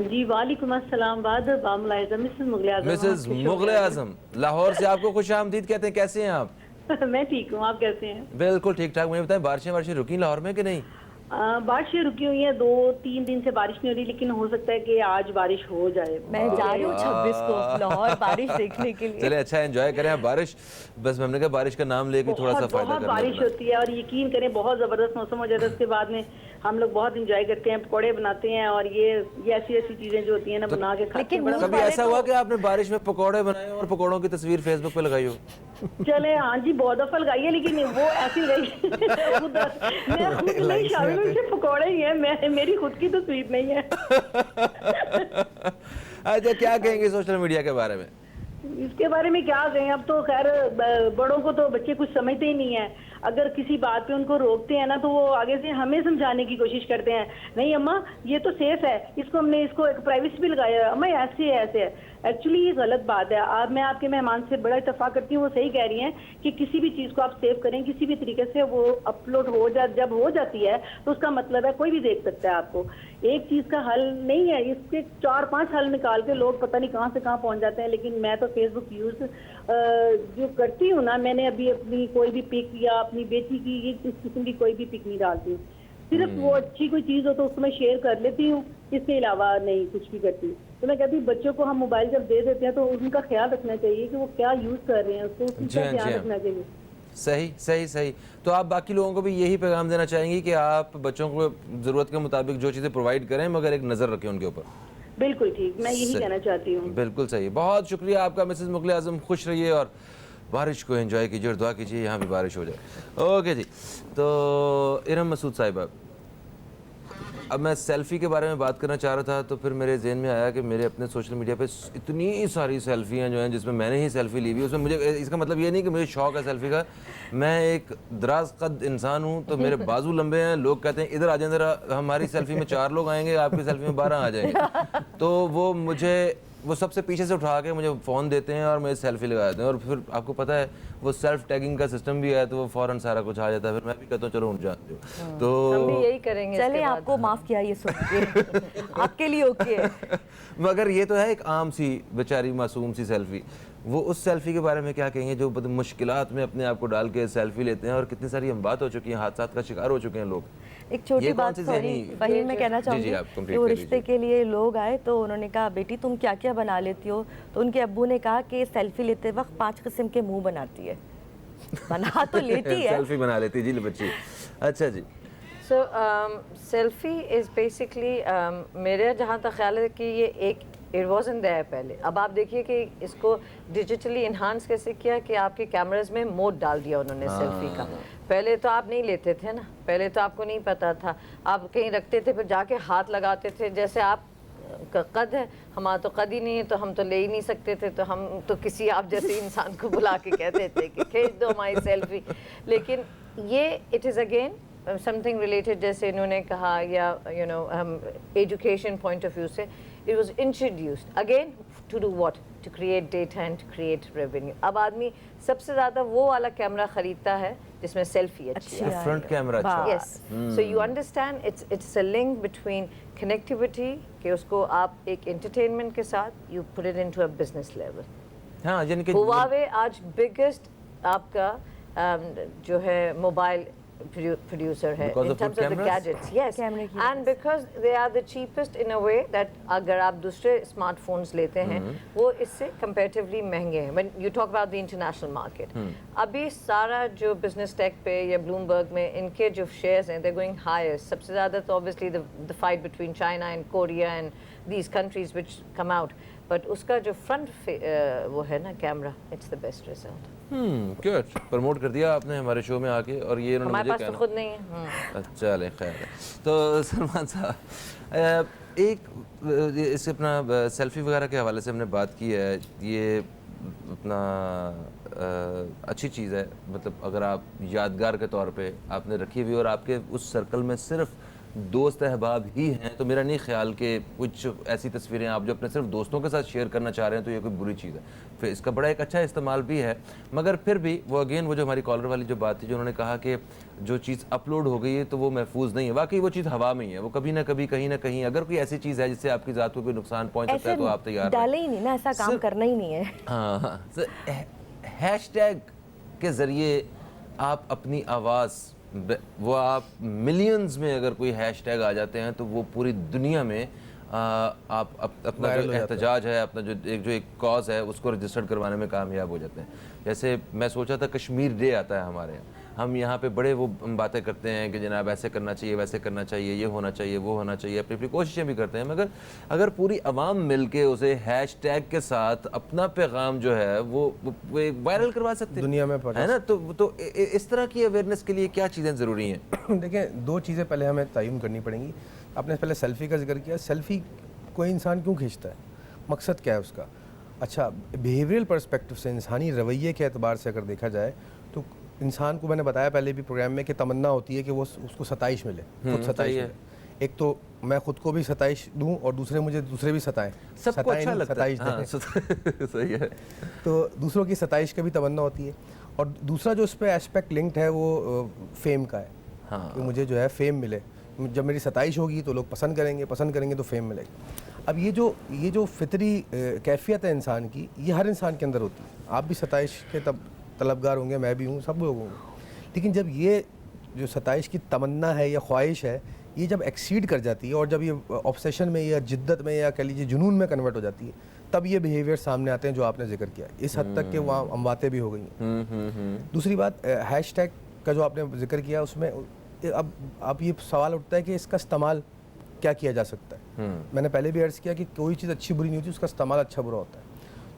جی وعلیکم السلام، بعد بام اعظم مسز مغل اعظم۔ مسز مغل اعظم لاہور سے آپ کو خوش آمدید کہتے ہیں، کیسے ہیں آپ؟ میں ٹھیک ہوں، آپ کیسے ہیں؟ بالکل ٹھیک ٹھاک۔ مجھے بتائیں بارشیں رکی لاہور میں کہ نہیں؟ بارشیں رکی ہوئی ہیں، 2-3 دن سے بارش نہیں ہو رہی، لیکن ہو سکتا ہے کہ آج بارش ہو جائے۔ میں جا رہی ہوں 26 کو لاہور بارش دیکھنے کے لیے۔ چلے اچھا انجوائے کریں آپ بارش، بس ہم نے کہا بارش کا نام لے کے تھوڑا سا فائدہ کرنا۔ بہت بارش ہوتی ہے، اور یقین کریں بہت زبردست موسم ہو جاتا ہے، اس کے بعد میں ہم لوگ بہت انجوائے کرتے ہیں، پکوڑے بناتے ہیں، اور یہ ایسی چیزیں جو ہوتی ہیں نا بنا کے کھاتے ہیں۔ کبھی ایسا ہوا کہ آپ نے بارش میں پکوڑے بنائے اور پکوڑوں کی تصویر فیس بک پہ لگائی ہو؟ چلے ہاں جی، بہت دفعہ لگائی ہے، لیکن وہ ایسی لگی میں خود نہیں شامل ہوں، صرف پکوڑے ہی ہیں، میری خود کی تصویر نہیں ہے۔ اچھا کیا کہیں گے سوشل میڈیا کے بارے میں؟ اس کے بارے میں کیا کہیں، اب تو خیر بڑوں کو تو بچے کچھ سمجھتے ہی نہیں ہیں، اگر کسی بات پہ ان کو روکتے ہیں نا تو وہ آگے سے ہمیں سمجھانے کی کوشش کرتے ہیں، نہیں اماں یہ تو سیف ہے، اس کو ہم نے اس کو ایک پرائیویسی بھی لگایا ہے، اماں ایسے ہے۔ ایکچولی یہ غلط بات ہے۔ میں آپ کے مہمان سے بڑا اتفاق کرتی ہوں، وہ صحیح کہہ رہی ہیں کہ کسی بھی چیز کو آپ سیو کریں کسی بھی طریقے سے، وہ اپلوڈ جب ہو جاتی ہے تو اس کا مطلب ہے کوئی بھی دیکھ سکتا ہے آپ کو۔ ایک چیز کا حل نہیں ہے، اس کے 4-5 حل نکال کے لوگ پتہ نہیں کہاں سے کہاں پہنچ جاتے ہیں۔ لیکن میں تو فیس بک یوز جو کرتی ہوں نا، میں نے ابھی اپنی کوئی بھی پک یا اپنی بیٹی کی اس قسم کی کوئی بھی پک نہیں ڈالتی ہوں، صرف وہ اچھی کوئی چیز ہو تو اس کو میں شیئر کر لیتی ہوں، اس کے علاوہ نہیں کچھ بھی کرتی۔ تو میں کہتی ہوں بچوں کو ہم موبائل جب دے دیتے ہیں تو ان کا خیال رکھنا چاہیے کہ وہ کیا یوز کر رہے ہیں، اس کو اس کا خیال رکھنا چاہیے۔ صحیح۔ تو آپ باقی لوگوں کو بھی یہی پیغام دینا چاہیں گی کہ آپ بچوں کو ضرورت کے مطابق جو چیزیں پرووائڈ کریں مگر ایک نظر رکھیں ان کے اوپر؟ بالکل ٹھیک، میں یہی کہنا چاہتی ہوں۔ بالکل صحیح، بہت شکریہ آپ کا مسز مغل اعظم، خوش رہیے اور بارش کو انجوائے کیجیے اور دعا کیجیے یہاں بھی بارش ہو جائے. اوکے جی, تو ارم مسعود صاحبہ, اب میں سیلفی کے بارے میں بات کرنا چاہ رہا تھا, تو پھر میرے ذہن میں آیا کہ میرے اپنے سوشل میڈیا پہ اتنی ساری سیلفیاں جو ہیں جس میں میں نے ہی سیلفی لی ہوئی, اس میں مجھے, اس کا مطلب یہ نہیں کہ مجھے شوق ہے سیلفی کا, میں ایک دراز قد انسان ہوں تو میرے بازو لمبے ہیں, لوگ کہتے ہیں ادھر آ جائیں ذرا, ہماری سیلفی میں 4 لوگ آئیں گے, آپ کی سیلفی میں 12 آ جائیں گے, تو وہ مجھے وہ سب سے پیچھے سے اٹھا کے مجھے فون دیتے ہیں اور مجھے سیلفی لگا دیتے ہیں, اور پھر آپ کو پتہ ہے وہ سیلف ٹیگنگ کا سسٹم بھی ہے تو وہ فوراً سارا کچھ آ جاتا ہے, پھر میں بھی کہتا ہوں چلو اٹھ جاتے ہو. تو ہم بھی یہی کریں گے. چلے آپ کو معاف کیا یہ سن کے, آپ کے لیے اوکے ہے. مگر یہ تو ہے ایک عام سی بیچاری معصوم سی سیلفی, وہ اس سیلفی کے بارے میں کیا کہیں گے جو مشکلات میں اپنے آپ کو ڈال کے سیلفی لیتے ہیں, اور کتنی ساری ہم بات ہو چکی ہیں, حادثات کا شکار ہو چکے ہیں لوگ. ایک چھوٹی بات سوری فہیم میں کہنا چاہوں گی, کہ وہ رشتے کے لیے لوگ آئے تو انہوں نے کہا بیٹی تم کیا کیا بنا لیتی ہو, تو ان کے ابو نے کہا کہ سیلفی لیتے وقت 5 قسم کے منہ بناتی ہے. بنا تو لیتی ہے, سیلفی بنا لیتی جی بچی. اچھا جی, سو سیلفی از بیسکلی میرا جہاں تک خیال ہے کہ یہ ایک اٹ wasn't there پہلے. اب آپ دیکھیے کہ اس کو ڈیجیٹلی انہانس کیسے کیا کہ آپ کے کیمراز میں موڈ ڈال دیا انہوں نے سیلفی کا. پہلے تو آپ نہیں لیتے تھے نا, پہلے تو آپ کو نہیں پتا تھا, آپ کہیں رکھتے تھے پھر جا کے ہاتھ لگاتے تھے, جیسے آپ کا قد ہے, ہمارا تو قد ہی نہیں ہے تو ہم تو لے ہی نہیں سکتے تھے, تو ہم تو کسی آپ جیسے انسان کو بلا کے کہتے تھے کہ کھینچ دو ہماری سیلفی. لیکن یہ it is again something related, جیسے انہوں نے کہا, یا you know education point of view سے it was introduced again to do what, to create data and to create revenue. اب آدمی سب سے زیادہ وہ والا کیمرہ خریدتا ہے جس میں سیلفی اچھی ہے, فرنٹ کیمرہ اچھا. yes, so you understand it's a link between connectivity, کہ اس کو آپ ایک انٹرٹینمنٹ کے ساتھ you put it into a business level. ہاں یعنی کہ ہواوے آج بگیسٹ آپ کا جو ہے موبائل producer ہے in terms of the gadgets, yes, and because they are the cheapest in a way that اگر آپ دوسرے اسمارٹ فونز لیتے ہیں وہ اس سے comparatively مہنگے ہیں. when you talk about the international market, ابھی سارا جو بزنس ٹیک پہ یا بلومبرگ میں ان کے جو شیئرز ہیں they're going higher. سب سے زیادہ تو obviously the fight between China and Korea and these countries which come out, but اس کا جو فرنٹ وہ ہے نا camera, it's the best result. Good, promote کر دیا آپ نے ہمارے شو میں آ کے, اور یہ انہوں نے ہمارے مجھے پاس تو خود نہیں ہے. چلیں خیر ہے. تو سلمان صاحب, ایک اس سے اپنا سیلفی وغیرہ کے حوالے سے ہم نے بات کی ہے, یہ اپنا اچھی چیز ہے, مطلب اگر آپ یادگار کے طور پہ آپ نے رکھی ہوئی اور آپ کے اس سرکل میں صرف دوست احباب ہی ہیں, تو میرا نہیں خیال کہ کچھ ایسی تصویریں آپ جو اپنے صرف دوستوں کے ساتھ شیئر کرنا چاہ رہے ہیں تو یہ کوئی بری چیز ہے. پھر اس کا بڑا ایک اچھا استعمال بھی ہے, مگر پھر بھی وہ اگین وہ جو ہماری کالر والی جو بات تھی, جو انہوں نے کہا کہ جو چیز اپلوڈ ہو گئی ہے تو وہ محفوظ نہیں ہے. واقعی وہ چیز ہوا میں ہی ہے, وہ کبھی نہ کبھی کہیں نہ کہیں اگر کوئی ایسی چیز ہے جس سے آپ کی ذات کو کوئی نقصان پہنچ سکتا ہے تو آپ تیار ڈالے ہی نہیں نا, ایسا کام کرنا ہی نہیں ہے. ہاں, ہیش ٹیگ کے ذریعے آپ اپنی آواز, وہ آپ ملینز میں اگر کوئی ہیش ٹیگ آ جاتے ہیں تو وہ پوری دنیا میں آپ اپنا جو احتجاج ہے, اپنا جو ایک کاز ہے اس کو رجسٹرڈ کروانے میں کامیاب ہو جاتے ہیں. جیسے میں سوچا تھا کشمیر ڈے آتا ہے ہمارے یہاں, ہم یہاں پہ بڑے وہ باتیں کرتے ہیں کہ جناب ایسے کرنا چاہیے, ویسے کرنا چاہیے, یہ ہونا چاہیے, وہ ہونا چاہیے, اپنی کوششیں بھی کرتے ہیں, مگر اگر پوری عوام مل کے اسے ہیش ٹیگ کے ساتھ اپنا پیغام جو ہے وہ وائرل کروا سکتے ہیں دنیا میں ہے نا, تو اس طرح کی اویئرنیس کے لیے کیا چیزیں ضروری ہیں؟ دیکھیں, 2 چیزیں پہلے ہمیں تعین کرنی پڑیں گی. آپ نے پہلے سیلفی کا ذکر کیا. سیلفی کوئی انسان کیوں کھینچتا ہے, مقصد کیا ہے اس کا؟ اچھا, بیہیویئرل پرسپیکٹو سے, انسانی رویے کے اعتبار سے اگر دیکھا جائے تو انسان کو, میں نے بتایا پہلے بھی پروگرام میں, کہ تمنا ہوتی ہے کہ وہ اس کو ستائش ملے, خود ستائش ملے. ایک تو میں خود کو بھی ستائش دوں اور دوسرے بھی ستائیں, سب کو اچھا لگتا ہے, ستائش صحیح ہے. تو دوسروں کی ستائش کا بھی تمنا ہوتی ہے. اور دوسرا جو اس پہ ایسپیکٹ لنکڈ ہے وہ فیم کا ہے, کہ مجھے جو ہے فیم ملے. جب میری ستائش ہوگی تو لوگ پسند کریں گے تو فیم ملے گی. اب یہ جو فطری کیفیت ہے انسان کی, یہ ہر انسان کے اندر ہوتی ہے. آپ بھی ستائش کے طلبگار ہوں گے, میں بھی ہوں, سب لوگ ہوں گے. لیکن جب یہ جو ستائش کی تمنا ہے یا خواہش ہے, یہ جب ایکسیڈ کر جاتی ہے اور جب یہ آبسیشن میں یا جدت میں یا کہہ لیجیے جنون میں کنورٹ ہو جاتی ہے, تب یہ بیہیویئر سامنے آتے ہیں جو آپ نے ذکر کیا, اس حد تک کہ وہاں امواتیں بھی ہو گئی ہیں. دوسری بات, ہیش ٹیگ کا جو آپ نے ذکر کیا, اس میں اب یہ سوال اٹھتا ہے کہ اس کا استعمال کیا کیا جا سکتا ہے. میں نے پہلے بھی عرض کیا کہ کوئی چیز اچھی بری نہیں ہوتی, اس کا استعمال اچھا برا ہوتا ہے.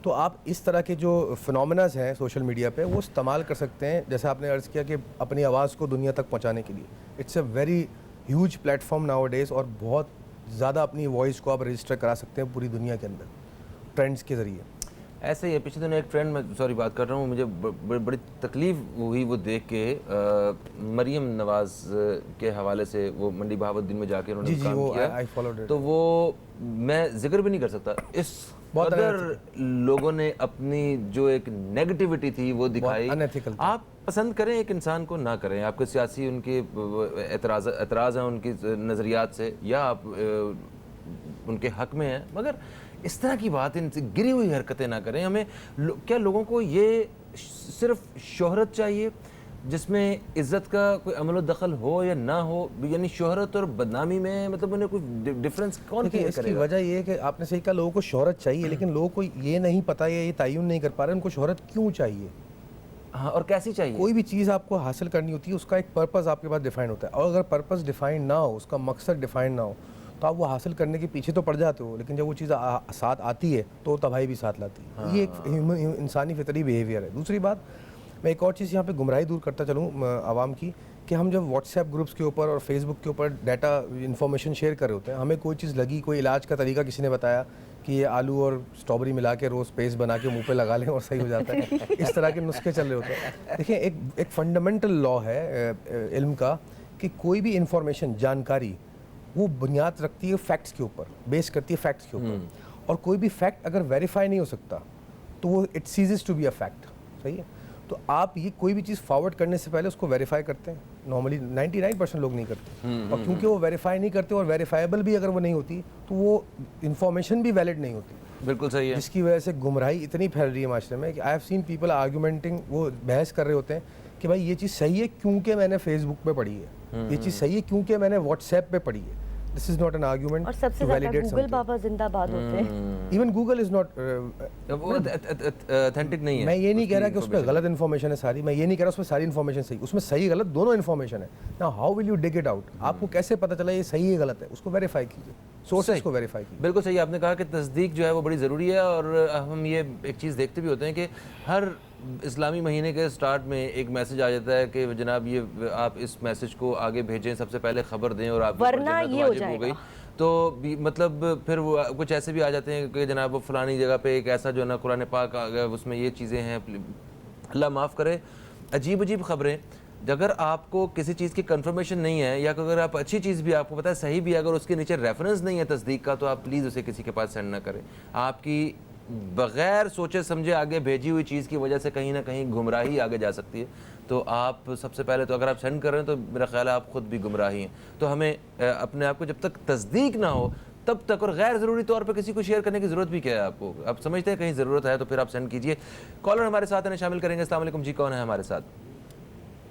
تو آپ اس طرح کے جو فنومناز ہیں سوشل میڈیا پہ وہ استعمال کر سکتے ہیں, جیسے آپ نے عرض کیا کہ اپنی آواز کو دنیا تک پہنچانے کے لیے. It's a very huge platform nowadays, اور بہت زیادہ اپنی وائس کو آپ رجسٹر کرا سکتے ہیں پوری دنیا کے اندر ٹرینڈس کے ذریعے. ایسے ہی ہے, پچھلے دن ایک ٹرینڈ میں سوری بات کر رہا ہوں, مجھے بڑی تکلیف ہوئی وہ دیکھ کے, مریم نواز کے حوالے سے وہ منڈی بہاوالدین میں جا کے انہوں نے کام کیا, تو وہ میں ذکر بھی نہیں کر سکتا, اس قدر لوگوں نے اپنی جو ایک نیگیٹیوٹی تھی وہ دکھائی. آپ پسند کریں ایک انسان کو نہ کریں, آپ کے سیاسی ان کے اعتراض ہیں ان کی نظریات سے, یا آپ ان کے حق میں ہیں, مگر اس طرح کی بات, ان سے گری ہوئی حرکتیں نہ کریں. ہمیں کیا لوگوں کو یہ صرف شہرت چاہیے جس میں عزت کا کوئی عمل و دخل ہو یا نہ ہو, یعنی شہرت اور بدنامی میں مطلب انہیں کوئی ڈفرینس کون کیا کرے گا؟ اس کی وجہ یہ ہے کہ آپ نے صحیح کہا, لوگوں کو شہرت چاہیے, لیکن لوگوں کو یہ نہیں پتہ یا یہ تعین نہیں کر پا رہے ان کو شہرت کیوں چاہیے. ہاں, اور کیسی چاہیے. کوئی بھی چیز آپ کو حاصل کرنی ہوتی ہے اس کا ایک پرپز آپ کے پاس ڈیفائن ہوتا ہے, اور اگر پرپز ڈیفائن نہ ہو, اس کا مقصد ڈیفائن نہ ہو, تو آپ وہ حاصل کرنے کے پیچھے تو پڑ جاتے ہو, لیکن جب وہ چیز ساتھ آتی ہے تو تباہی بھی ساتھ لاتی ہے. یہ ایک انسانی فطری بیہیویئر ہے. دوسری بات, میں ایک اور چیز یہاں پہ گمراہی دور کرتا چلوں عوام کی, کہ ہم جب واٹس ایپ گروپس کے اوپر اور فیس بک کے اوپر ڈیٹا انفارمیشن شیئر کر رہے ہوتے ہیں, ہمیں کوئی چیز لگی, کوئی علاج کا طریقہ کسی نے بتایا کہ یہ آلو اور اسٹرابری ملا کے روز پیسٹ بنا کے منہ پہ لگا لیں اور صحیح ہو جاتا ہے, اس طرح کے نسخے چل رہے ہوتے ہیں. دیکھیں, ایک فنڈامنٹل لا ہے علم کا کہ کوئی بھی انفارمیشن, جانکاری, وہ بنیاد رکھتی ہے فیکٹس کے اوپر, بیس کرتی ہے فیکٹس کے اوپر, اور کوئی بھی فیکٹ اگر ویریفائی نہیں ہو سکتا تو وہ it says to be a fact. صحیح ہے, تو آپ یہ کوئی بھی چیز فارورڈ کرنے سے پہلے اس کو ویریفائی کرتے ہیں. نارملی 99% لوگ نہیں کرتے, اور کیونکہ وہ ویریفائی نہیں کرتے اور ویریفائیبل بھی اگر وہ نہیں ہوتی تو وہ انفارمیشن بھی ویلڈ نہیں ہوتی. بالکل صحیح ہے, جس کی وجہ سے گمراہی اتنی پھیل رہی ہے معاشرے میں کہ آئی ہیو سین پیپل آرگومنٹنگ, وہ بحث کر رہے ہوتے ہیں کہ بھائی یہ چیز صحیح ہے کیونکہ میں نے فیس بک پہ پڑھی ہے, یہ چیز صحیح ہے کیونکہ میں نے واٹس ایپ پہ پڑھی ہے. This is not an argument. اور سب سے زیادہ گوگل بابا زندہ باد ہوتے ہیں. Even Google is not authentic نہیں ہے. میں یہ نہیں کہہ رہا کہ اس پہ غلط انفارمیشن ہے ساری, میں یہ نہیں کہہ رہا اس میں ساری انفارمیشن صحیح, اس میں صحیح غلط دونوں انفارمیشن ہے. Now how will you dig it out? آپ کو کیسے پتہ چلا یہ صحیح ہے غلط ہے, اس کو ویریفائی کیجیے, سورسز کو ویریفائی کیجیے. بالکل صحیح, آپ نے کہا کہ تصدیق جو ہے وہ بڑی ضروری ہے, اور ہم یہ ایک چیز دیکھتے بھی ہوتے ہیں کہ ہر اسلامی مہینے کے سٹارٹ میں ایک میسج آ جاتا ہے کہ جناب یہ آپ اس میسج کو آگے بھیجیں, سب سے پہلے خبر دیں, اور آپ ورنہ یہ ہو جائے گا. تو مطلب پھر وہ کچھ ایسے بھی آ جاتے ہیں کہ جناب وہ فلانی جگہ پہ ایک ایسا جو ہے نا قرآن پاک آ گیا, اس میں یہ چیزیں ہیں, اللہ معاف کرے, عجیب عجیب خبریں. اگر آپ کو کسی چیز کی کنفرمیشن نہیں ہے, یا اگر آپ اچھی چیز بھی آپ کو پتہ ہے صحیح بھی ہے, اگر اس کے نیچے ریفرنس نہیں ہے تصدیق کا, تو آپ پلیز اسے کسی کے پاس سینڈ نہ کریں. آپ کی بغیر سوچے سمجھے آگے بھیجی ہوئی چیز کی وجہ سے کہیں نہ کہیں گمراہی آگے جا سکتی ہے. تو آپ سب سے پہلے تو اگر آپ سینڈ کر رہے ہیں تو میرا خیال ہے آپ خود بھی گمراہی ہیں. تو ہمیں اپنے آپ کو جب تک تصدیق نہ ہو تب تک, اور غیر ضروری طور پہ کسی کو شیئر کرنے کی ضرورت بھی کیا ہے آپ کو, آپ سمجھتے ہیں کہیں ضرورت ہے تو پھر آپ سینڈ کیجئے. کالر ہمارے ساتھ ہیں, شامل کریں گے. السلام علیکم جی, کون ہے ہمارے ساتھ؟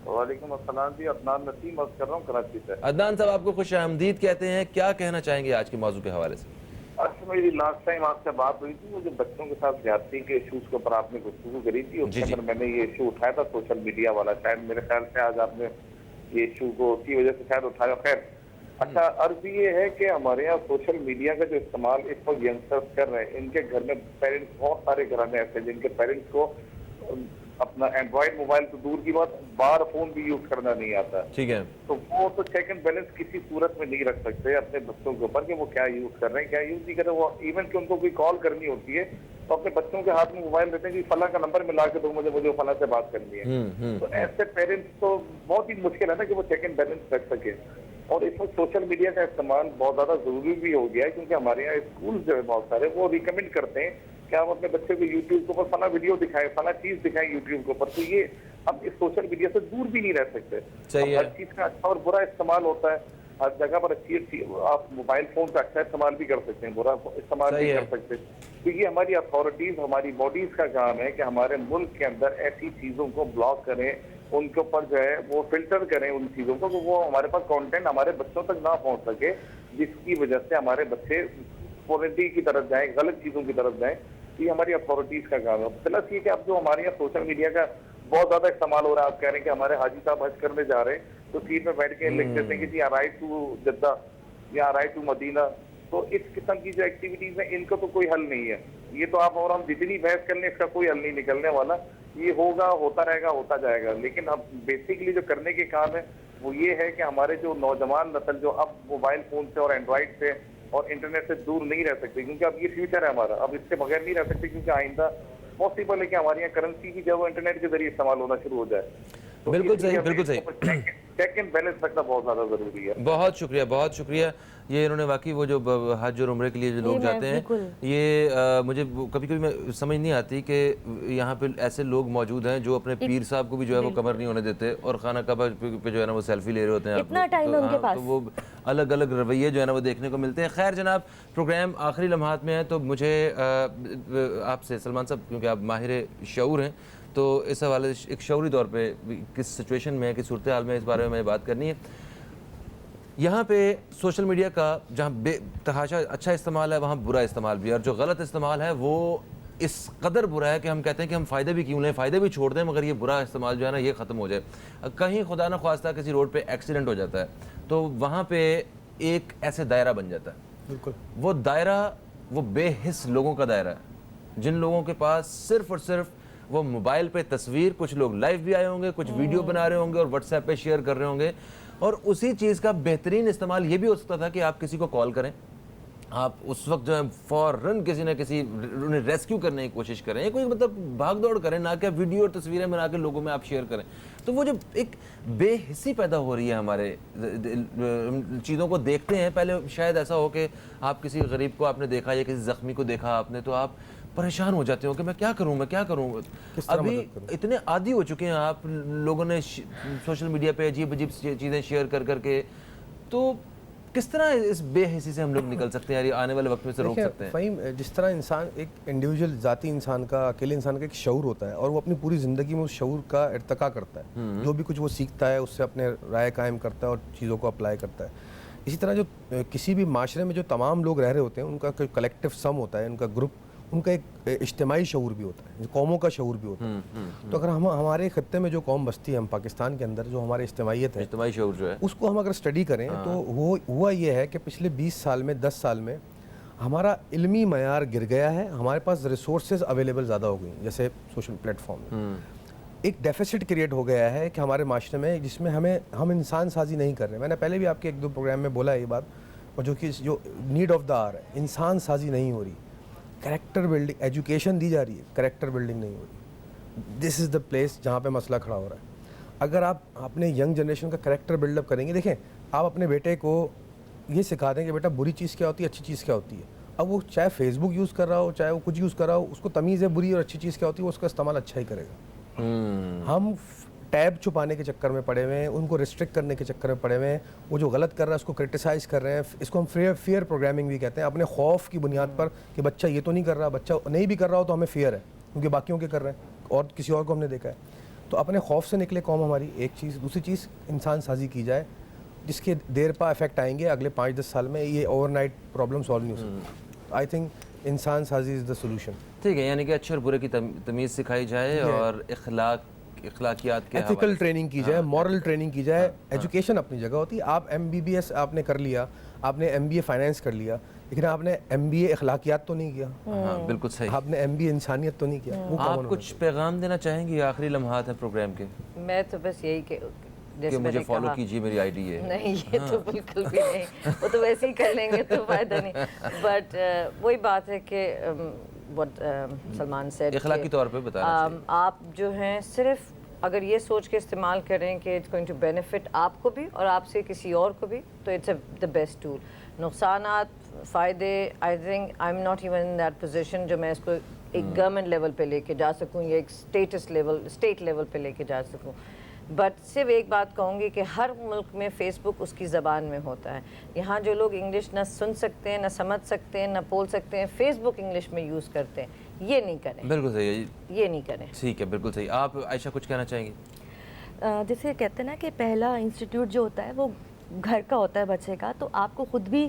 وعلیکم السلام جی, عدنان نسیم بات کر رہا ہوں کراچی سے. عدنان صاحب, آپ کو خوش آمدید کہتے ہیں, کیا کہنا چاہیں گے آج کے موضوع کے حوالے سے؟ اچھا, میری لاسٹ ٹائم آپ سے بات ہوئی تھی, وہ جو بچوں کے ساتھ زیادتی کے ایشوز کے اوپر آپ نے گفتگو کری تھی, اس کے اندر میں نے یہ ایشو اٹھایا تھا سوشل میڈیا والا. شاید میرے خیال سے آج آپ نے یہ ایشو کو اسی وجہ سے شاید اٹھایا. خیر, اچھا, عرض یہ ہے کہ ہمارے یہاں سوشل میڈیا کا جو استعمال اس وقت ینگسٹرز کر رہے ہیں, ان کے گھر میں پیرنٹس, بہت سارے گھرانے ایسے جن کے پیرنٹس کو اپنا اینڈرائڈ موبائل تو دور کی بات, بار فون بھی یوز کرنا نہیں آتا. ٹھیک ہے, تو وہ تو چیک اینڈ بیلنس کسی صورت میں نہیں رکھ سکتے اپنے بچوں کے اوپر کہ وہ کیا یوز کر رہے ہیں, کیا یوز نہیں کر رہے. وہ ایون کہ ان کو کوئی کال کرنی ہوتی ہے تو اپنے بچوں کے ہاتھ میں موبائل دیتے ہیں کہ فلاں کا نمبر ملا کے دو مجھے فلاں سے بات کرنی ہے. تو ایسے پیرنٹس تو بہت ہی مشکل ہے نا کہ وہ چیک اینڈ بیلنس رکھ سکے. اور اس وقت سوشل میڈیا کا استعمال بہت زیادہ ضروری بھی ہو گیا ہے, کیونکہ ہمارے یہاں اسکول جو ہے بہت سارے وہ ریکمینڈ کرتے ہیں کہ آپ اپنے بچے کو یوٹیوب کے اوپر فلاں ویڈیو دکھائیں, فلاں چیز دکھائیں یوٹیوب کے اوپر. تو یہ اب اس سوشل میڈیا سے دور بھی نہیں رہ سکتے. ہر چیز کا اچھا اور برا استعمال ہوتا ہے, ہر جگہ پر اچھی آپ موبائل فون کا اچھا استعمال بھی کر سکتے ہیں, برا استعمال بھی کر سکتے ہیں. تو یہ ہماری اتھارٹیز, ہماری باڈیز کا کام ہے کہ ہمارے ملک کے اندر ایسی چیزوں کو بلاک کریں, ان کے اوپر جو ہے وہ فلٹر کریں ان چیزوں کو, کہ وہ ہمارے پاس کانٹینٹ ہمارے بچوں تک نہ پہنچ سکے, جس کی وجہ سے ہمارے بچے پولیٹی کی طرف جائیں, غلط چیزوں کی طرف جائیں. یہ ہماری اتھارٹیز کا کام ہے. پلس یہ کہ اب جو ہمارے یہاں سوشل میڈیا کا بہت زیادہ استعمال ہو رہا ہے, آپ کہہ رہے ہیں کہ ہمارے حاجی صاحب حج کرنے جا رہے ہیں تو سیٹ میں بیٹھ کے لکھ دیتے ہیں کہ جی آرائی ٹو جدہ یا آرائی ٹو مدینہ. تو تو اس قسم کی جو ایکٹیویٹیز ہیں ان کا تو کوئی حل نہیں ہے. یہ تو آپ اور ہم جتنی بحث کر لیں اس کا کوئی حل نہیں نکلنے والا. یہ ہوگا, ہوتا رہے گا, ہوتا جائے گا. لیکن اب بیسکلی جو کرنے کے کام ہے وہ یہ ہے کہ ہمارے جو نوجوان نسل جو اب موبائل فون سے اور اینڈرائڈ سے اور انٹرنیٹ سے دور نہیں رہ سکتے, کیونکہ اب یہ فیوچر ہے ہمارا, اب اس سے بغیر نہیں رہ سکتے, کیونکہ آئندہ پاسبل ہے کہ ہمارے یہاں کرنسی بھی جو ہے وہ انٹرنیٹ کے ذریعے استعمال ہونا شروع ہو جائے. بالکل صحیح, بالکل صحیح. چیک اینڈ بیلنس رکھنا بہت زیادہ ضروری ہے. بہت شکریہ, بہت شکریہ. یہ انہوں نے واقعی وہ جو حج اور عمرے کے لیے جو لوگ جاتے ہیں, یہ مجھے کبھی کبھی میں سمجھ نہیں آتی کہ یہاں پہ ایسے لوگ موجود ہیں جو اپنے پیر صاحب کو بھی جو ہے وہ کمر نہیں ہونے دیتے اور خانہ کعبہ پہ جو ہے نا وہ سیلفی لے رہے ہوتے ہیں. اتنا ٹائم ہے ان کے پاس. تو وہ الگ الگ رویے جو ہے نا وہ دیکھنے کو ملتے ہیں. خیر جناب, پروگرام آخری لمحات میں ہے تو مجھے آپ سے سلمان صاحب, کیونکہ آپ ماہر شعور ہیں, تو اس حوالے سے ایک شعوری طور پہ کس سچویشن میں, کس صورتحال میں, اس بارے میں بات کرنی ہے. یہاں پہ سوشل میڈیا کا جہاں بے تحاشا اچھا استعمال ہے وہاں برا استعمال بھی ہے, اور جو غلط استعمال ہے وہ اس قدر برا ہے کہ ہم کہتے ہیں کہ ہم فائدے بھی کیوں لیں, فائدے بھی چھوڑ دیں, مگر یہ برا استعمال جو ہے نا یہ ختم ہو جائے. کہیں خدا نہ خواستہ کسی روڈ پہ ایکسیڈنٹ ہو جاتا ہے تو وہاں پہ ایک ایسے دائرہ بن جاتا ہے. بالکل وہ دائرہ وہ بے حس لوگوں کا دائرہ ہے, جن لوگوں کے پاس صرف اور صرف وہ موبائل پہ تصویر, کچھ لوگ لائیو بھی آئے ہوں گے, کچھ ویڈیو بنا رہے ہوں گے اور واٹس ایپ پہ شیئر کر رہے ہوں گے. اور اسی چیز کا بہترین استعمال یہ بھی ہو سکتا تھا کہ آپ کسی کو کال کریں, آپ اس وقت جو ہے فوراً کسی نہ کسی انہیں ریسکیو کرنے کی کوشش کریں, یا کوئی مطلب بھاگ دوڑ کریں, نہ کہ ویڈیو اور تصویریں بنا کے لوگوں میں آپ شیئر کریں. تو وہ جو ایک بے حسی پیدا ہو رہی ہے ہمارے چیزوں کو دیکھتے ہیں. پہلے شاید ایسا ہو کہ آپ کسی غریب کو آپ نے دیکھا یا کسی زخمی کو دیکھا آپ نے, تو آپ پریشان ہو جاتے ہو کہ میں کیا کروں. ابھی اتنے عادی ہو چکے ہیں آپ لوگوں نے سوشل میڈیا پہ عجیب چیزیں شیئر کر کے, تو کس طرح اس بے حسی سے ہم لوگ نکل سکتے ہیں, آنے والے وقت میں سے روک سکتے ہیں؟ فہیم, جس طرح انسان ایک انڈیویجول ذاتی انسان کا, اکیلے انسان کا ایک شعور ہوتا ہے اور وہ اپنی پوری زندگی میں اس شعور کا ارتقا کرتا ہے, جو بھی کچھ وہ سیکھتا ہے اس سے اپنے رائے قائم کرتا ہے اور چیزوں کو اپلائی کرتا ہے. اسی طرح جو کسی بھی معاشرے میں جو تمام لوگ رہ رہے ہوتے ہیں ان کا کوئی کلیکٹیو سم ہوتا ہے, ان کا گروپ, ان کا ایک اجتماعی شعور بھی ہوتا ہے, قوموں کا شعور بھی ہوتا ہے. تو اگر ہمارے خطے میں جو قوم بستی ہے, ہم پاکستان کے اندر جو ہماری اجتماعیت ہے, اجتماعی شعور جو ہے, اس کو ہم اگر اسٹڈی کریں تو وہ ہوا یہ ہے کہ پچھلے 20 سال میں 10 سال میں ہمارا علمی معیار گر گیا ہے, ہمارے پاس ریسورسز اویلیبل زیادہ ہو گئی ہیں. جیسے سوشل پلیٹ فارم میں ایک ڈیفیسٹ کریٹ ہو گیا ہے کہ ہمارے معاشرے میں, جس میں ہم انسان سازی نہیں کر رہے. میں نے پہلے بھی آپ کے 1-2 پروگرام میں بولا ہے یہ بات, اور جو نیڈ آف دا آر ہے, انسان سازی نہیں ہو رہی, کریکٹر بلڈنگ, ایجوکیشن دی جا رہی ہے, کریکٹر بلڈنگ نہیں ہو رہی. دس از دا پلیس جہاں پہ مسئلہ کھڑا ہو رہا ہے. اگر آپ اپنے ینگ جنریشن کا کریکٹر بلڈ اپ کریں گے, دیکھیں آپ اپنے بیٹے کو یہ سکھا دیں کہ بیٹا بری چیز کیا ہوتی ہے, اچھی چیز کیا ہوتی ہے. اب وہ چاہے فیس بک یوز کر رہا ہو, چاہے وہ کچھ یوز کر رہا ہو, اس کو تمیز ہے بری اور اچھی چیز کیا ہوتی ہے, وہ اس کا استعمال اچھا ہی کرے گا. ہم ٹیب چھپانے کے چکر میں پڑے ہوئے ہیں, ان کو ریسٹرکٹ کرنے کے چکر میں پڑے ہوئے ہیں. وہ جو غلط کر رہا ہے اس کو کرٹیسائز کر رہے ہیں. اس کو ہم فیئر پروگرامنگ بھی کہتے ہیں, اپنے خوف کی بنیاد پر کہ بچہ یہ تو نہیں کر رہا, بچہ نہیں بھی کر رہا ہو تو ہمیں فیئر ہے کیونکہ باقیوں کے کر رہے ہیں اور کسی اور کو ہم نے دیکھا ہے. تو اپنے خوف سے نکلے قوم ہماری, ایک چیز. دوسری چیز, انسان سازی کی جائے جس کے دیر پا افیکٹ آئیں گے اگلے 5-10 سال میں. یہ اوور نائٹ پرابلم سالو نہیں ہو سکتی. آئی تھنک انسان سازی از دا سولوشن. ٹھیک ہے, یعنی کہ اچھے اور برے کی تمیز سکھائی جائے اور اخلاقیات کے ایتھیکل ٹریننگ کی جائے, مورل ٹریننگ کی جائے. ایجوکیشن اپنی جگہ ہوتی ہے. آپ MBBS آپ نے کر لیا, آپ نے MBA فائنینس کر لیا, لیکن آپ نے MBA اخلاقیات تو نہیں کیا. بالکل صحیح. آپ نے MBA انسانیت تو نہیں کیا. آپ کچھ پیغام دینا چاہیں گے؟ آخری لمحات ہیں پروگرام کے. میں تو بس یہی کہ مجھے فالو کیجیے, میری ID ہے. نہیں, یہ تو بالکل بھی نہیں, وہ تو ویسے ہی کر لیں گے تو فائدہ نہیں. بٹ وہی بات ہے کہ سلمان سے اخلاقی طور پہ بتانا چاہیے. آپ جو ہیں صرف اگر یہ سوچ کے استعمال کریں کہ اٹس گوئنگ ٹو بینیفٹ آپ کو بھی اور آپ سے کسی اور کو بھی, تو اٹس دا بیسٹ ٹول. نقصانات فائدے, I think I am not even in that position جو میں اس کو ایک گورنمنٹ لیول پہ لے کے جا سکوں یا ایک اسٹیٹ لیول پہ لے کے جا سکوں. بٹ صرف ایک بات کہوں گی کہ ہر ملک میں فیس بک اس کی زبان میں ہوتا ہے. یہاں جو لوگ انگلش نہ سن سکتے ہیں, نہ سمجھ سکتے ہیں, نہ بول سکتے ہیں, فیس بک انگلش میں یوز کرتے ہیں. یہ نہیں کریں. بالکل صحیح ہے, یہ نہیں کریں. ٹھیک ہے, بالکل صحیح. آپ عائشہ کچھ کہنا چاہیں گی؟ جیسے کہتے ہیں نا کہ پہلا انسٹیٹیوٹ جو ہوتا ہے وہ گھر کا ہوتا ہے بچے کا, تو آپ کو خود بھی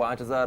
5000